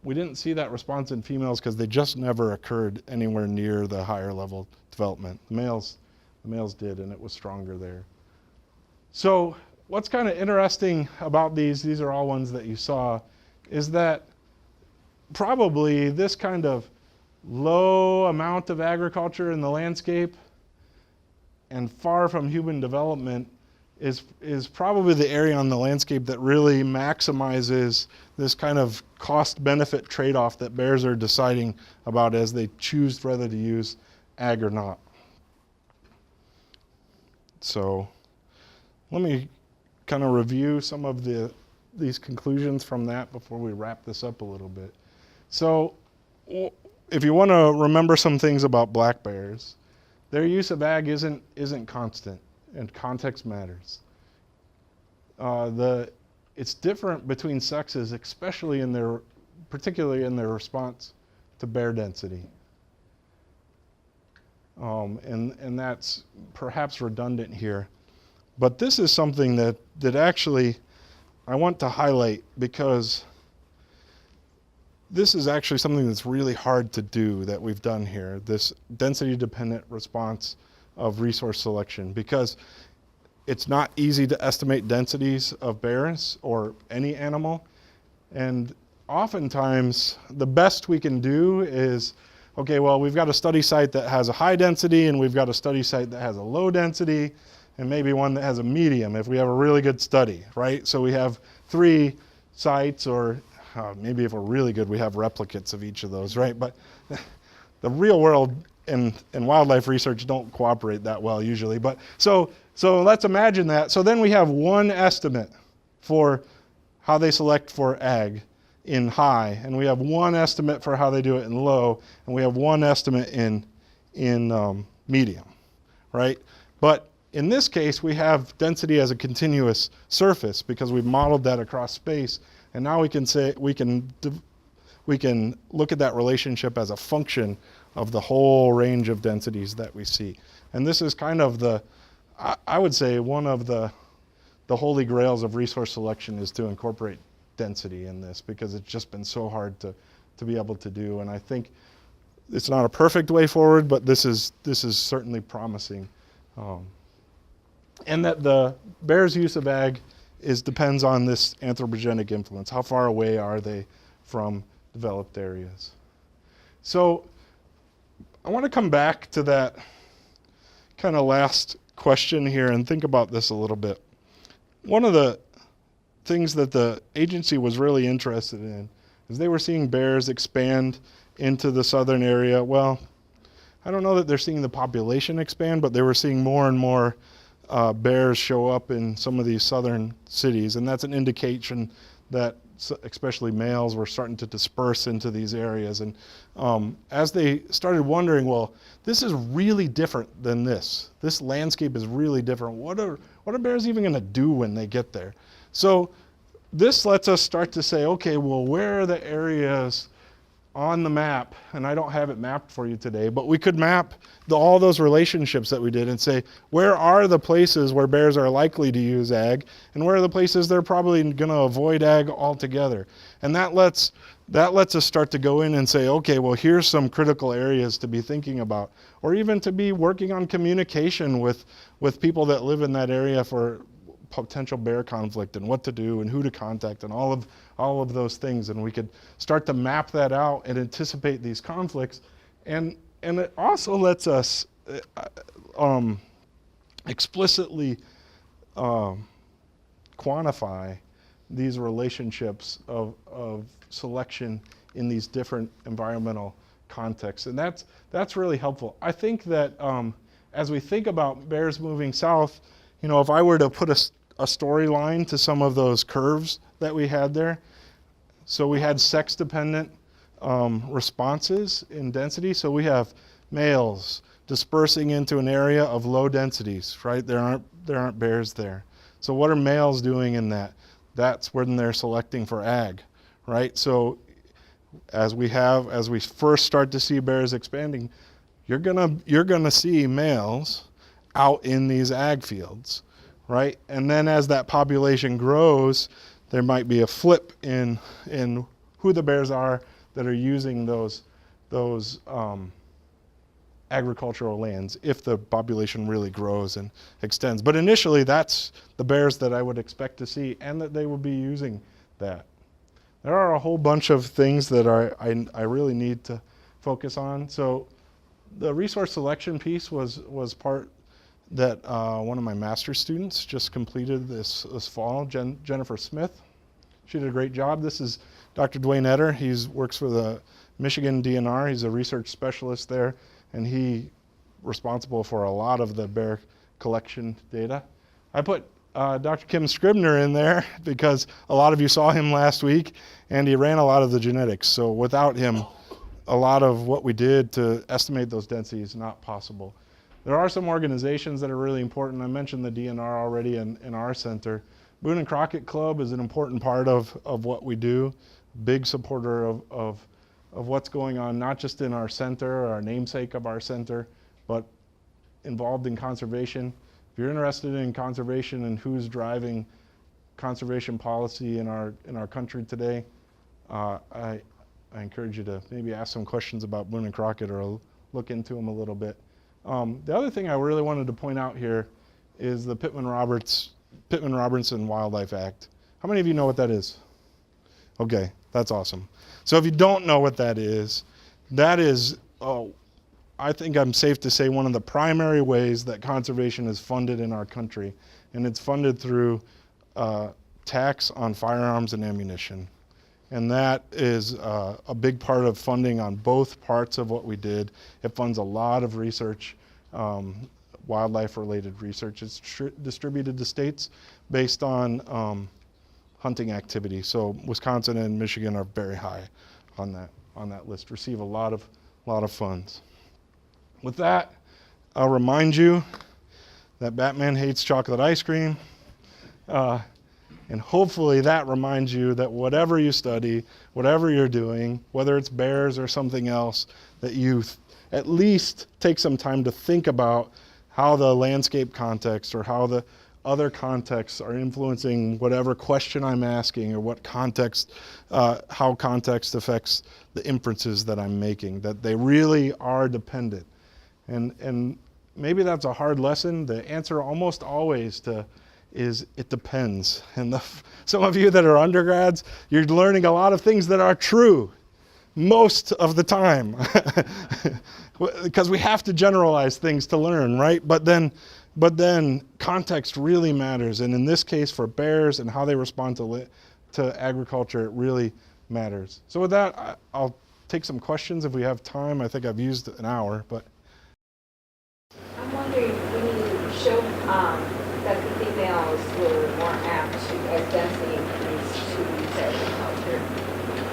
We didn't see that response in females because they just never occurred anywhere near the higher-level development. The males did, and it was stronger there. So what's kind of interesting about these are all ones that you saw, is that probably this kind of low amount of agriculture in the landscape and far from human development is probably the area on the landscape that really maximizes this kind of cost-benefit trade-off that bears are deciding about as they choose whether to use ag or not. So let me kind of review some of these conclusions from that before we wrap this up a little bit. So if you want to remember some things about black bears, their use of ag isn't constant, and context matters. It's different between sexes, especially particularly in their response to bear density. And that's perhaps redundant here. But this is something that actually I want to highlight, because this is actually something that's really hard to do that we've done here, this density-dependent response of resource selection, because it's not easy to estimate densities of bears or any animal. And oftentimes, the best we can do is, okay, well, we've got a study site that has a high density, and we've got a study site that has a low density, and maybe one that has a medium if we have a really good study, right? So we have 3 sites, or maybe if we're really good, we have replicates of each of those, right? But the real world and wildlife research don't cooperate that well usually. But so let's imagine that. So then we have one estimate for how they select for ag in high, and we have one estimate for how they do it in low, and we have one estimate in medium, right? But in this case, we have density as a continuous surface because we've modeled that across space. And now we can say we can look at that relationship as a function of the whole range of densities that we see. And this is kind of I would say one of the holy grails of resource selection is to incorporate density in this, because it's just been so hard to be able to do. And I think it's not a perfect way forward, but this is certainly promising. And that the bear's use of ag depends on this anthropogenic influence. How far away are they from developed areas? So I want to come back to that kind of last question here and think about this a little bit. One of the things that the agency was really interested in is they were seeing bears expand into the southern area. Well, I don't know that they're seeing the population expand, but they were seeing more and more bears show up in some of these southern cities, and that's an indication that especially males were starting to disperse into these areas. And as they started wondering, well, this is really different than this. This landscape is really different. What are bears even going to do when they get there? So this lets us start to say, okay, well, where are the areas on the map? And I don't have it mapped for you today, but we could map all those relationships that we did and say, where are the places where bears are likely to use ag, and where are the places they're probably going to avoid ag altogether? And that lets us start to go in and say, okay, well, here's some critical areas to be thinking about, or even to be working on communication with people that live in that area for potential bear conflict and what to do and who to contact and all of those things. And we could start to map that out and anticipate these conflicts. And it also lets us explicitly quantify these relationships of selection in these different environmental contexts. And that's really helpful. I think that as we think about bears moving south, if I were to put a a storyline to some of those curves that we had there. So we had sex-dependent responses in density. So we have males dispersing into an area of low densities, right? There aren't bears there. So what are males doing in that? That's when they're selecting for ag, right? So as we first start to see bears expanding, you're gonna see males out in these ag fields, right? And then as that population grows, there might be a flip in who the bears are that are using those agricultural lands if the population really grows and extends. But initially, that's the bears that I would expect to see, and that they will be using that. There are a whole bunch of things that I really need to focus on. So the resource selection piece was part that one of my master's students just completed this fall, Jennifer Smith. She did a great job. This is Dr. Dwayne Etter. He works for the Michigan DNR. He's a research specialist there, and he responsible for a lot of the bear collection data. I put Dr. Kim Scribner in there because a lot of you saw him last week, and he ran a lot of the genetics. So without him, a lot of what we did to estimate those densities is not possible. There are some organizations that are really important. I mentioned the DNR already in our center. Boone and Crockett Club is an important part of what we do. Big supporter of what's going on, not just in our center, our namesake of our center, but involved in conservation. If you're interested in conservation and who's driving conservation policy in our country today, I encourage you to maybe ask some questions about Boone and Crockett or look into them a little bit. The other thing I really wanted to point out here is the Pittman-Robertson Wildlife Act. How many of you know what that is? Okay, that's awesome. So if you don't know what that is, I think I'm safe to say one of the primary ways that conservation is funded in our country, and it's funded through tax on firearms and ammunition. And that is a big part of funding on both parts of what we did. It funds a lot of research, wildlife-related research. It's distributed to states based on hunting activity. So Wisconsin and Michigan are very high on that list, receive a lot of funds. With that, I'll remind you that Batman hates chocolate ice cream. And hopefully that reminds you that whatever you study, whatever you're doing, whether it's bears or something else, that you at least take some time to think about how the landscape context or how the other contexts are influencing whatever question I'm asking, or what context, how context affects the inferences that I'm making, that they really are dependent. And maybe that's a hard lesson. The answer almost always is it depends. And some of you that are undergrads, you're learning a lot of things that are true most of the time because we have to generalize things to learn, right? But then context really matters. And in this case, for bears and how they respond to agriculture, it really matters. So with that, I'll take some questions if we have time. I think I've used an hour, but. I'm wondering, when you showed that the females were more apt to, as density increased, to use agriculture,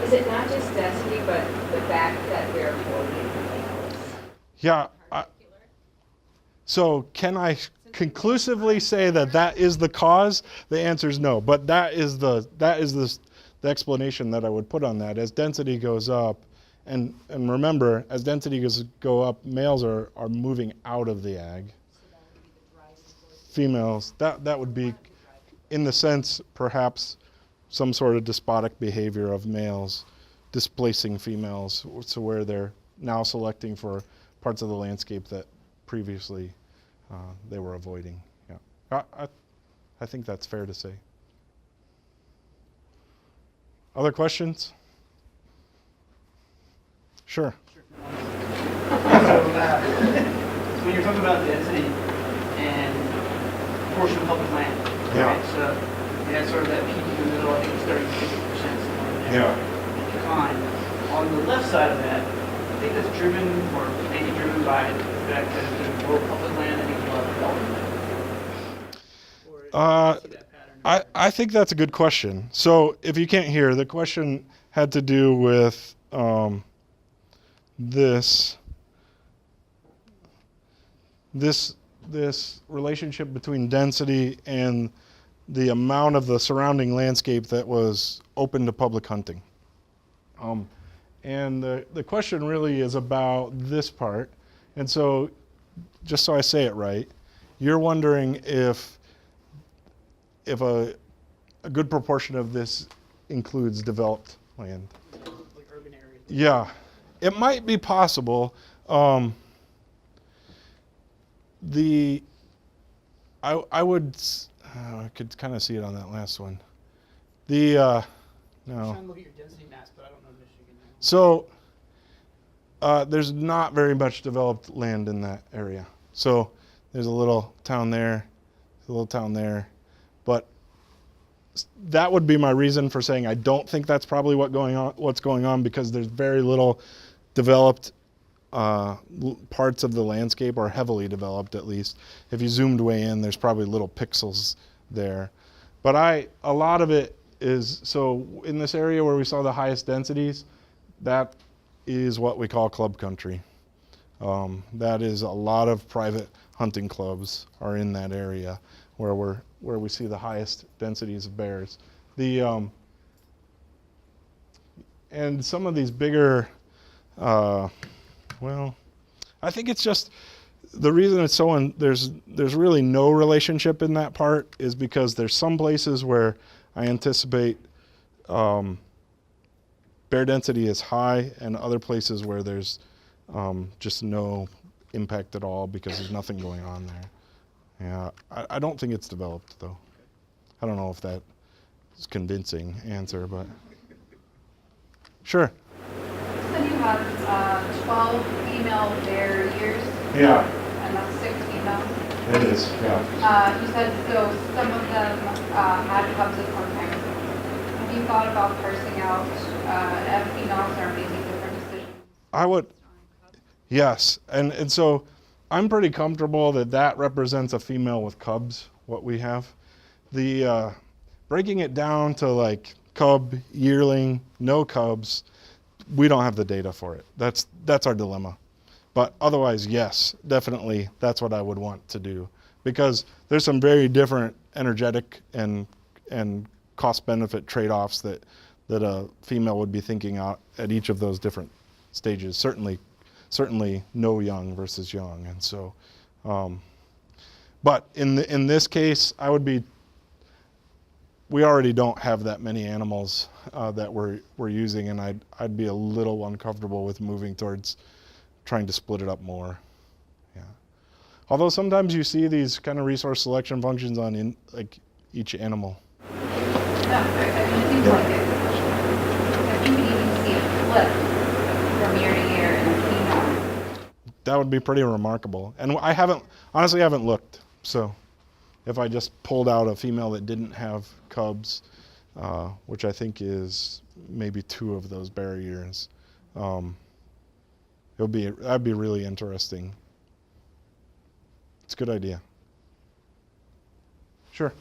is it not just density, but the fact that they're avoiding males? Yeah. So can I conclusively say that is the cause? The answer is no, but that is the explanation that I would put on that. As density goes up, and remember, as density go up, males are moving out of the ag. So that would be the driving force. Females, that would be, in the sense, perhaps some sort of despotic behavior of males displacing females, to where they're now selecting for parts of the landscape that previously they were avoiding. Yeah, I think that's fair to say. Other questions? Sure. So when you're talking about density and portion of public land, Yeah. right? So you had sort of that peak in the middle, I think it's 36%, somewhere in there. Yeah. Decline. On the left side of that, I think that's driven, or maybe driven by the fact that there's more public land and there's a lot of development. Or do you see that pattern? I think that's a good question. So if you can't hear, the question had to do with this relationship between density and the amount of the surrounding landscape that was open to public hunting. And the question really is about this part. And so, just so I say it right, you're wondering if a good proportion of this includes developed land. Like urban areas. Yeah, it might be possible. I could kind of see it on that last one. I'm No. trying to look at your density maps, but I don't know Michigan now. So there's not very much developed land in that area. So there's a little town there, a little town there, but that would be my reason for saying I don't think that's probably what's going on, because there's very little developed parts of the landscape, or heavily developed at least. If you zoomed way in, there's probably little pixels there. But a lot of it is, so in this area where we saw the highest densities, that is what we call club country. That is a lot of private hunting clubs are in that area where we see the highest densities of bears. And some of these bigger, I think it's just the reason it's so there's really no relationship in that part is because there's some places where I anticipate bear density is high, and other places where there's just no impact at all because there's nothing going on there. Yeah, I don't think it's developed though. I don't know if that is a convincing answer, but sure. You said you have 12 female bear years, Yeah, and that's 6 females. it is. Yeah. You said so some of them had cubs at one time. Have you thought about parsing out F females or making different decisions? I would. Yes, and so I'm pretty comfortable that represents a female with cubs, what we have. The breaking it down to like cub, yearling, no cubs, we don't have the data for it. That's our dilemma. But otherwise, yes, definitely that's what I would want to do, because there's some very different energetic and cost-benefit trade-offs that a female would be thinking out at each of those different stages. Certainly no young versus young, and so, but in this case, we already don't have that many animals that we're using, and I'd be a little uncomfortable with moving towards trying to split it up more. Yeah. Although sometimes you see these kind of resource selection functions on like each animal. No, I mean, it seems like it. I think you could even see a flip from year to year in a female. That would be pretty remarkable. And I honestly haven't looked. So if I just pulled out a female that didn't have cubs, which I think is maybe 2 of those bear years, that'd be really interesting. It's a good idea. Sure.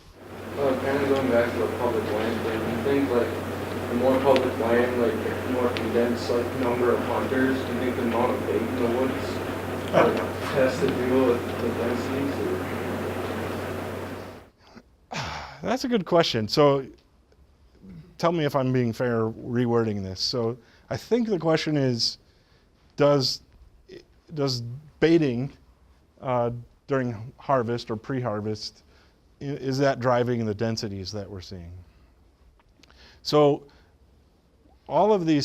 Kind of going back to the public land thing, do you think like the more public land, like the more condensed like number of hunters, do you think the amount of bait in the woods has to do with the densities? That's a good question. So tell me if I'm being fair rewording this. So I think the question is, does baiting during harvest or pre-harvest, is that driving the densities that we're seeing? So all of the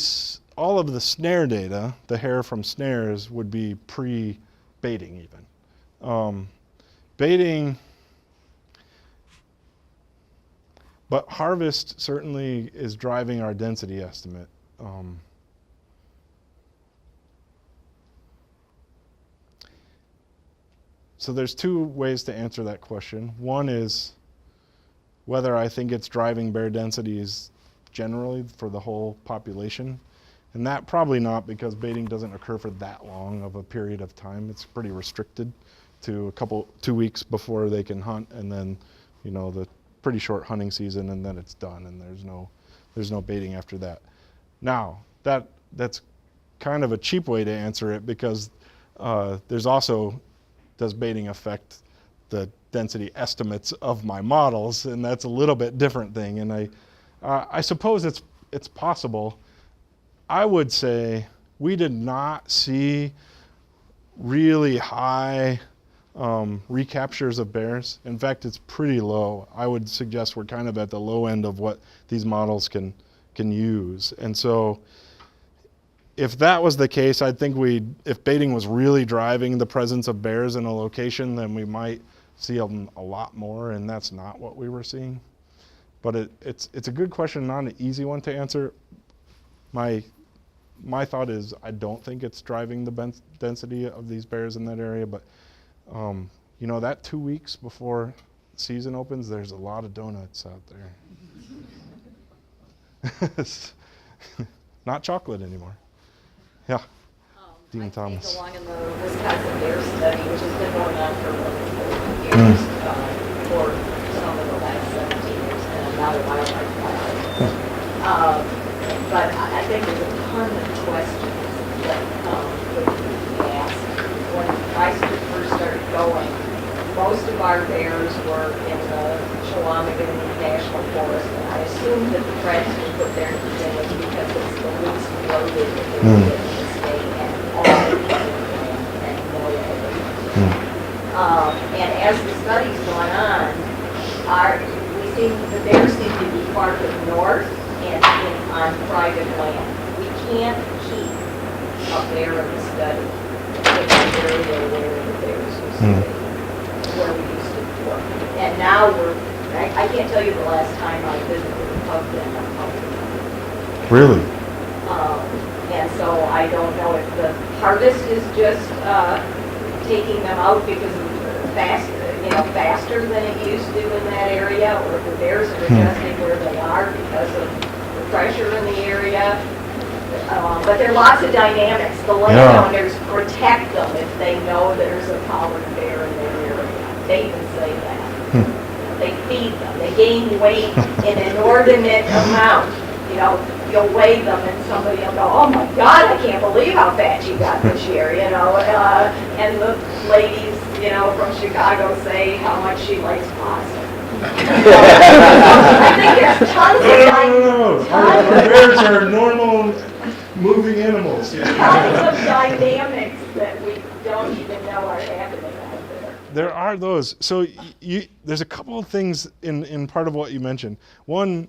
snare data, the hair from snares, would be pre-baiting even. Baiting, but harvest certainly is driving our density estimate. So there's 2 ways to answer that question. One is whether I think it's driving bear densities generally for the whole population. And that probably not, because baiting doesn't occur for that long of a period of time. It's pretty restricted to 2 weeks before they can hunt, and then, the pretty short hunting season, and then it's done, and there's no baiting after that. Now, that's kind of a cheap way to answer it, because there's also, does baiting affect the density estimates of my models? And that's a little bit different thing. And I suppose it's possible. I would say we did not see really high recaptures of bears. In fact, it's pretty low. I would suggest we're kind of at the low end of what these models can use. And so if that was the case, I think if baiting was really driving the presence of bears in a location, then we might see them a lot more, and that's not what we were seeing. But it's a good question, not an easy one to answer. My thought is I don't think it's driving the density of these bears in that area, but you know, that 2 weeks before season opens, there's a lot of donuts out there. Not chocolate anymore. Yeah. Dean Thomas. I belong in the Wisconsin Bear Study, which has been going on for more than 40 years, for some of the last 17 years, and I'm not a wildlife biologist. But I think there's a ton of questions that would be asked. When I first started going, most of our bears were in the Chequamegon National Forest, and I assumed that the tracks were put there to begin with because it's the least loaded in the state, and all the and no other. And as the study's gone on, the bears seem to be farther north and on private land. We can't keep a bear in the study in the area where the bears used to be, where we used to work. And now I can't tell you the last time I visited a pub den on public. Really? And so I don't know if the harvest is just taking them out because of faster than it used to in that area, or if the bears are adjusting where they are because of the pressure in the area. But there are lots of dynamics. The landowners protect them if they know there's a collared bear in their area. They even say that. They feed them. They gain weight in an inordinate amount. You know, you'll weigh them and somebody will go, oh my God, I can't believe how fat you got this year, you know. And the ladies, you know, from Chicago say how much she likes pasta. I think there's tons of Bears are normal moving animals. tons of dynamics that we don't even know are happening out there. There are those. So there's a couple of things in part of what you mentioned. One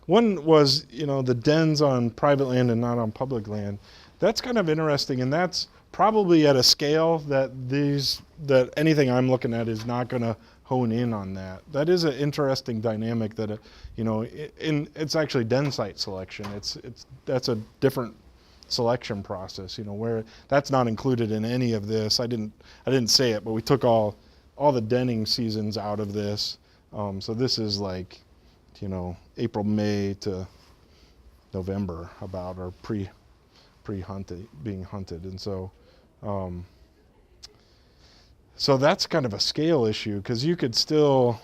was, you know, the dens on private land and not on public land. That's kind of interesting, and that's probably at a scale that anything I'm looking at is not going to hone in on that. That is an interesting dynamic that, you know, it's actually den site selection. That's a different selection process, you know, where that's not included in any of this. I didn't say it, but we took all the denning seasons out of this. So this is like, you know, April, May to November about, or pre-hunted, being hunted. And so that's kind of a scale issue, because you could still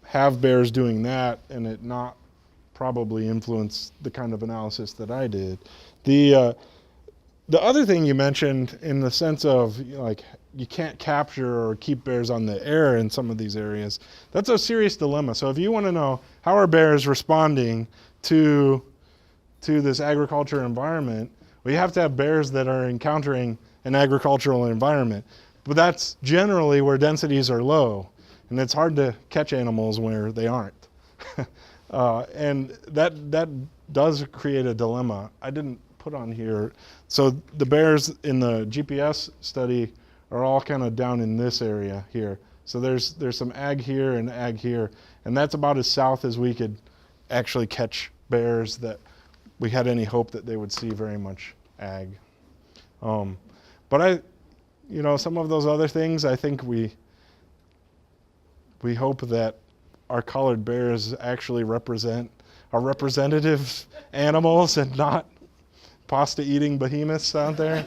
have bears doing that and it not probably influence the kind of analysis that I did. The other thing you mentioned, in the sense of, you know, like, you can't capture or keep bears on the air in some of these areas, that's a serious dilemma. So if you want to know how are bears responding to this agriculture environment, we have to have bears that are encountering an agricultural environment. But that's generally where densities are low, and it's hard to catch animals where they aren't. And that does create a dilemma. I didn't put on here. So the bears in the GPS study are all kind of down in this area here. So there's some ag here and ag here, and that's about as south as we could actually catch bears that we had any hope that they would see very much ag. But you know, some of those other things, I think we hope that our collared bears actually represent our representative animals and not pasta-eating behemoths out there.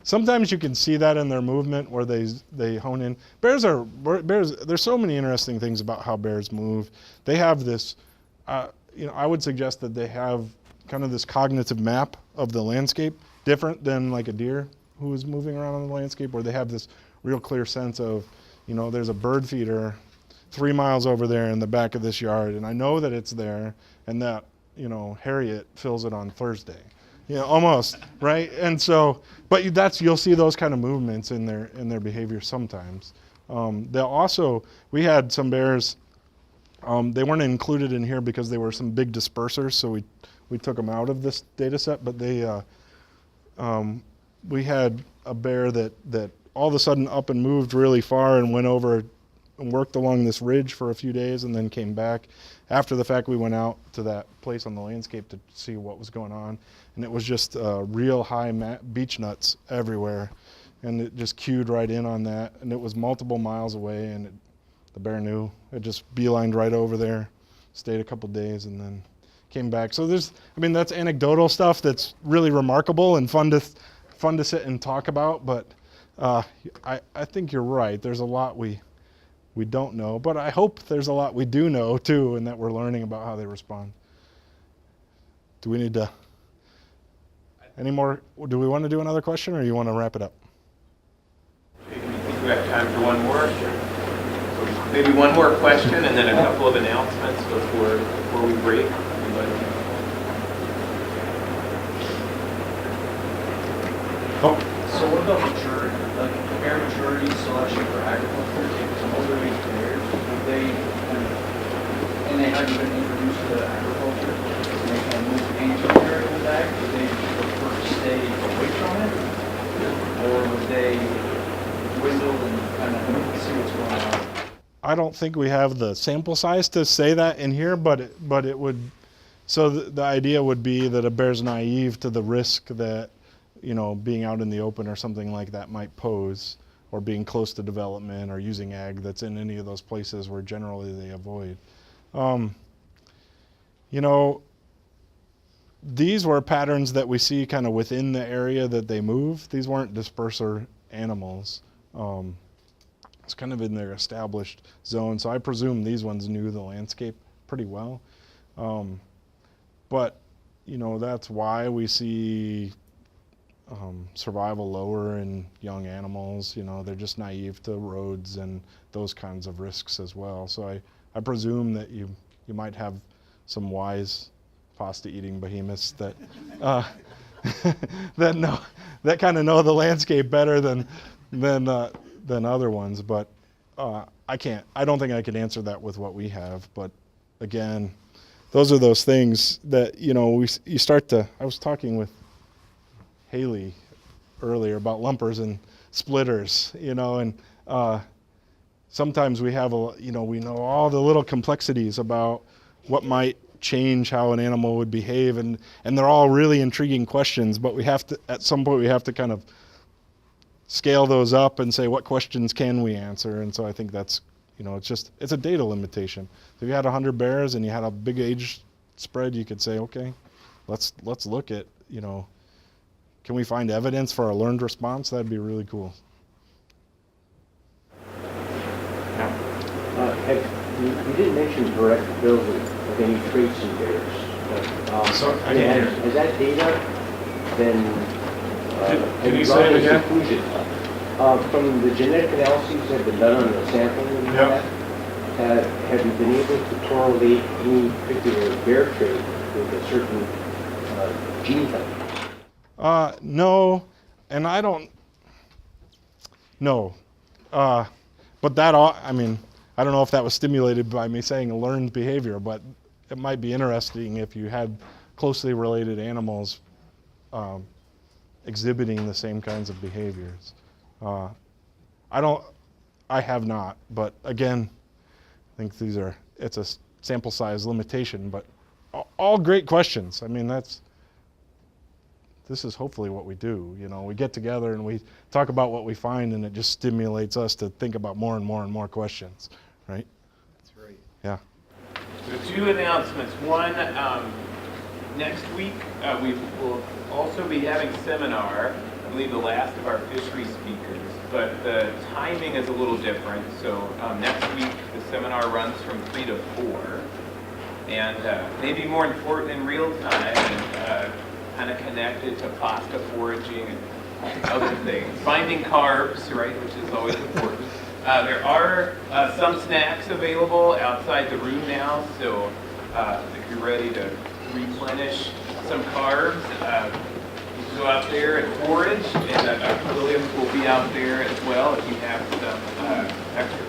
sometimes you can see that in their movement where they hone in. Bears, there's so many interesting things about how bears move. They have this, I would suggest that they have kind of this cognitive map of the landscape, different than like a deer who is moving around on the landscape, where they have this real clear sense of, there's a bird feeder 3 miles over there in the back of this yard, and I know that it's there, and that, Harriet fills it on Thursday. Almost, right? And so, but you'll see those kind of movements in their behavior sometimes. We had some bears, they weren't included in here because they were some big dispersers, so we took them out of this data set, but we had a bear that all of a sudden up and moved really far and went over and worked along this ridge for a few days and then came back. After the fact, we went out to that place on the landscape to see what was going on, and it was just real high beech nuts everywhere, and it just cued right in on that, and it was multiple miles away, and the bear knew. It just beelined right over there, stayed a couple days, and then came back. So that's anecdotal stuff that's really remarkable and fun to sit and talk about, but I think you're right. There's a lot we don't know, but I hope there's a lot we do know too, and that we're learning about how they respond. Do we need to, any more, do we want to do another question, or you want to wrap it up? I think we have time for one more. So maybe one more question and then a couple of announcements before we break. So what about maturity? Like bear maturity selection for agriculture, take some older age bears, would they, and they haven't been introduced to agriculture, and they can move into variable ag, would they prefer to stay away from it? Or would they dwindle and kind of see what's going on? I don't think we have the sample size to say that in here, but it would, so the idea would be that a bear's naive to the risk that being out in the open or something like that might pose, or being close to development or using ag that's in any of those places where generally they avoid. These were patterns that we see kind of within the area that they move. These weren't disperser animals. It's kind of in their established zone. So I presume these ones knew the landscape pretty well. But that's why we see survival lower in young animals. They're just naive to roads and those kinds of risks as well. So I presume that you might have some wise pasta-eating behemoths that that kind of know the landscape better than other ones. But I don't think I could answer that with what we have. But again, those are those things that you start to. I was talking with Haley earlier about lumpers and splitters, and sometimes we have we know all the little complexities about what might change how an animal would behave, and they're all really intriguing questions, but we have to, at some point, we have to kind of scale those up and say, what questions can we answer? And so I think that's, it's a data limitation. So if you had 100 bears and you had a big age spread, you could say, okay, let's look at, can we find evidence for a learned response? That'd be really cool. You didn't mention heritability of any traits in bears. Sorry, I didn't hear. Has that data been Can you say it again? conclusion? From the genetic analyses that have been done on the sample and Yep. have you been able to correlate any particular bear trait with a certain gene type? No, and I don't. No, but that I don't know if that was stimulated by me saying a learned behavior, but it might be interesting if you had closely related animals exhibiting the same kinds of behaviors. I have not, but again, I think it's a sample size limitation, but all great questions. This is hopefully what we do. We get together and we talk about what we find, and it just stimulates us to think about more and more and more questions, right? That's right. Yeah. So 2 announcements. One, next week, we will also be having seminar, I believe the last of our fisheries speakers, but the timing is a little different. So next week, the seminar runs from 3 to 4. And maybe more important in real time and kind of connected to pasta foraging and other things. Finding carbs, right, which is always important. There are some snacks available outside the room now, so if you're ready to replenish some carbs, you can go out there and forage, and Williams will be out there as well if you have some extra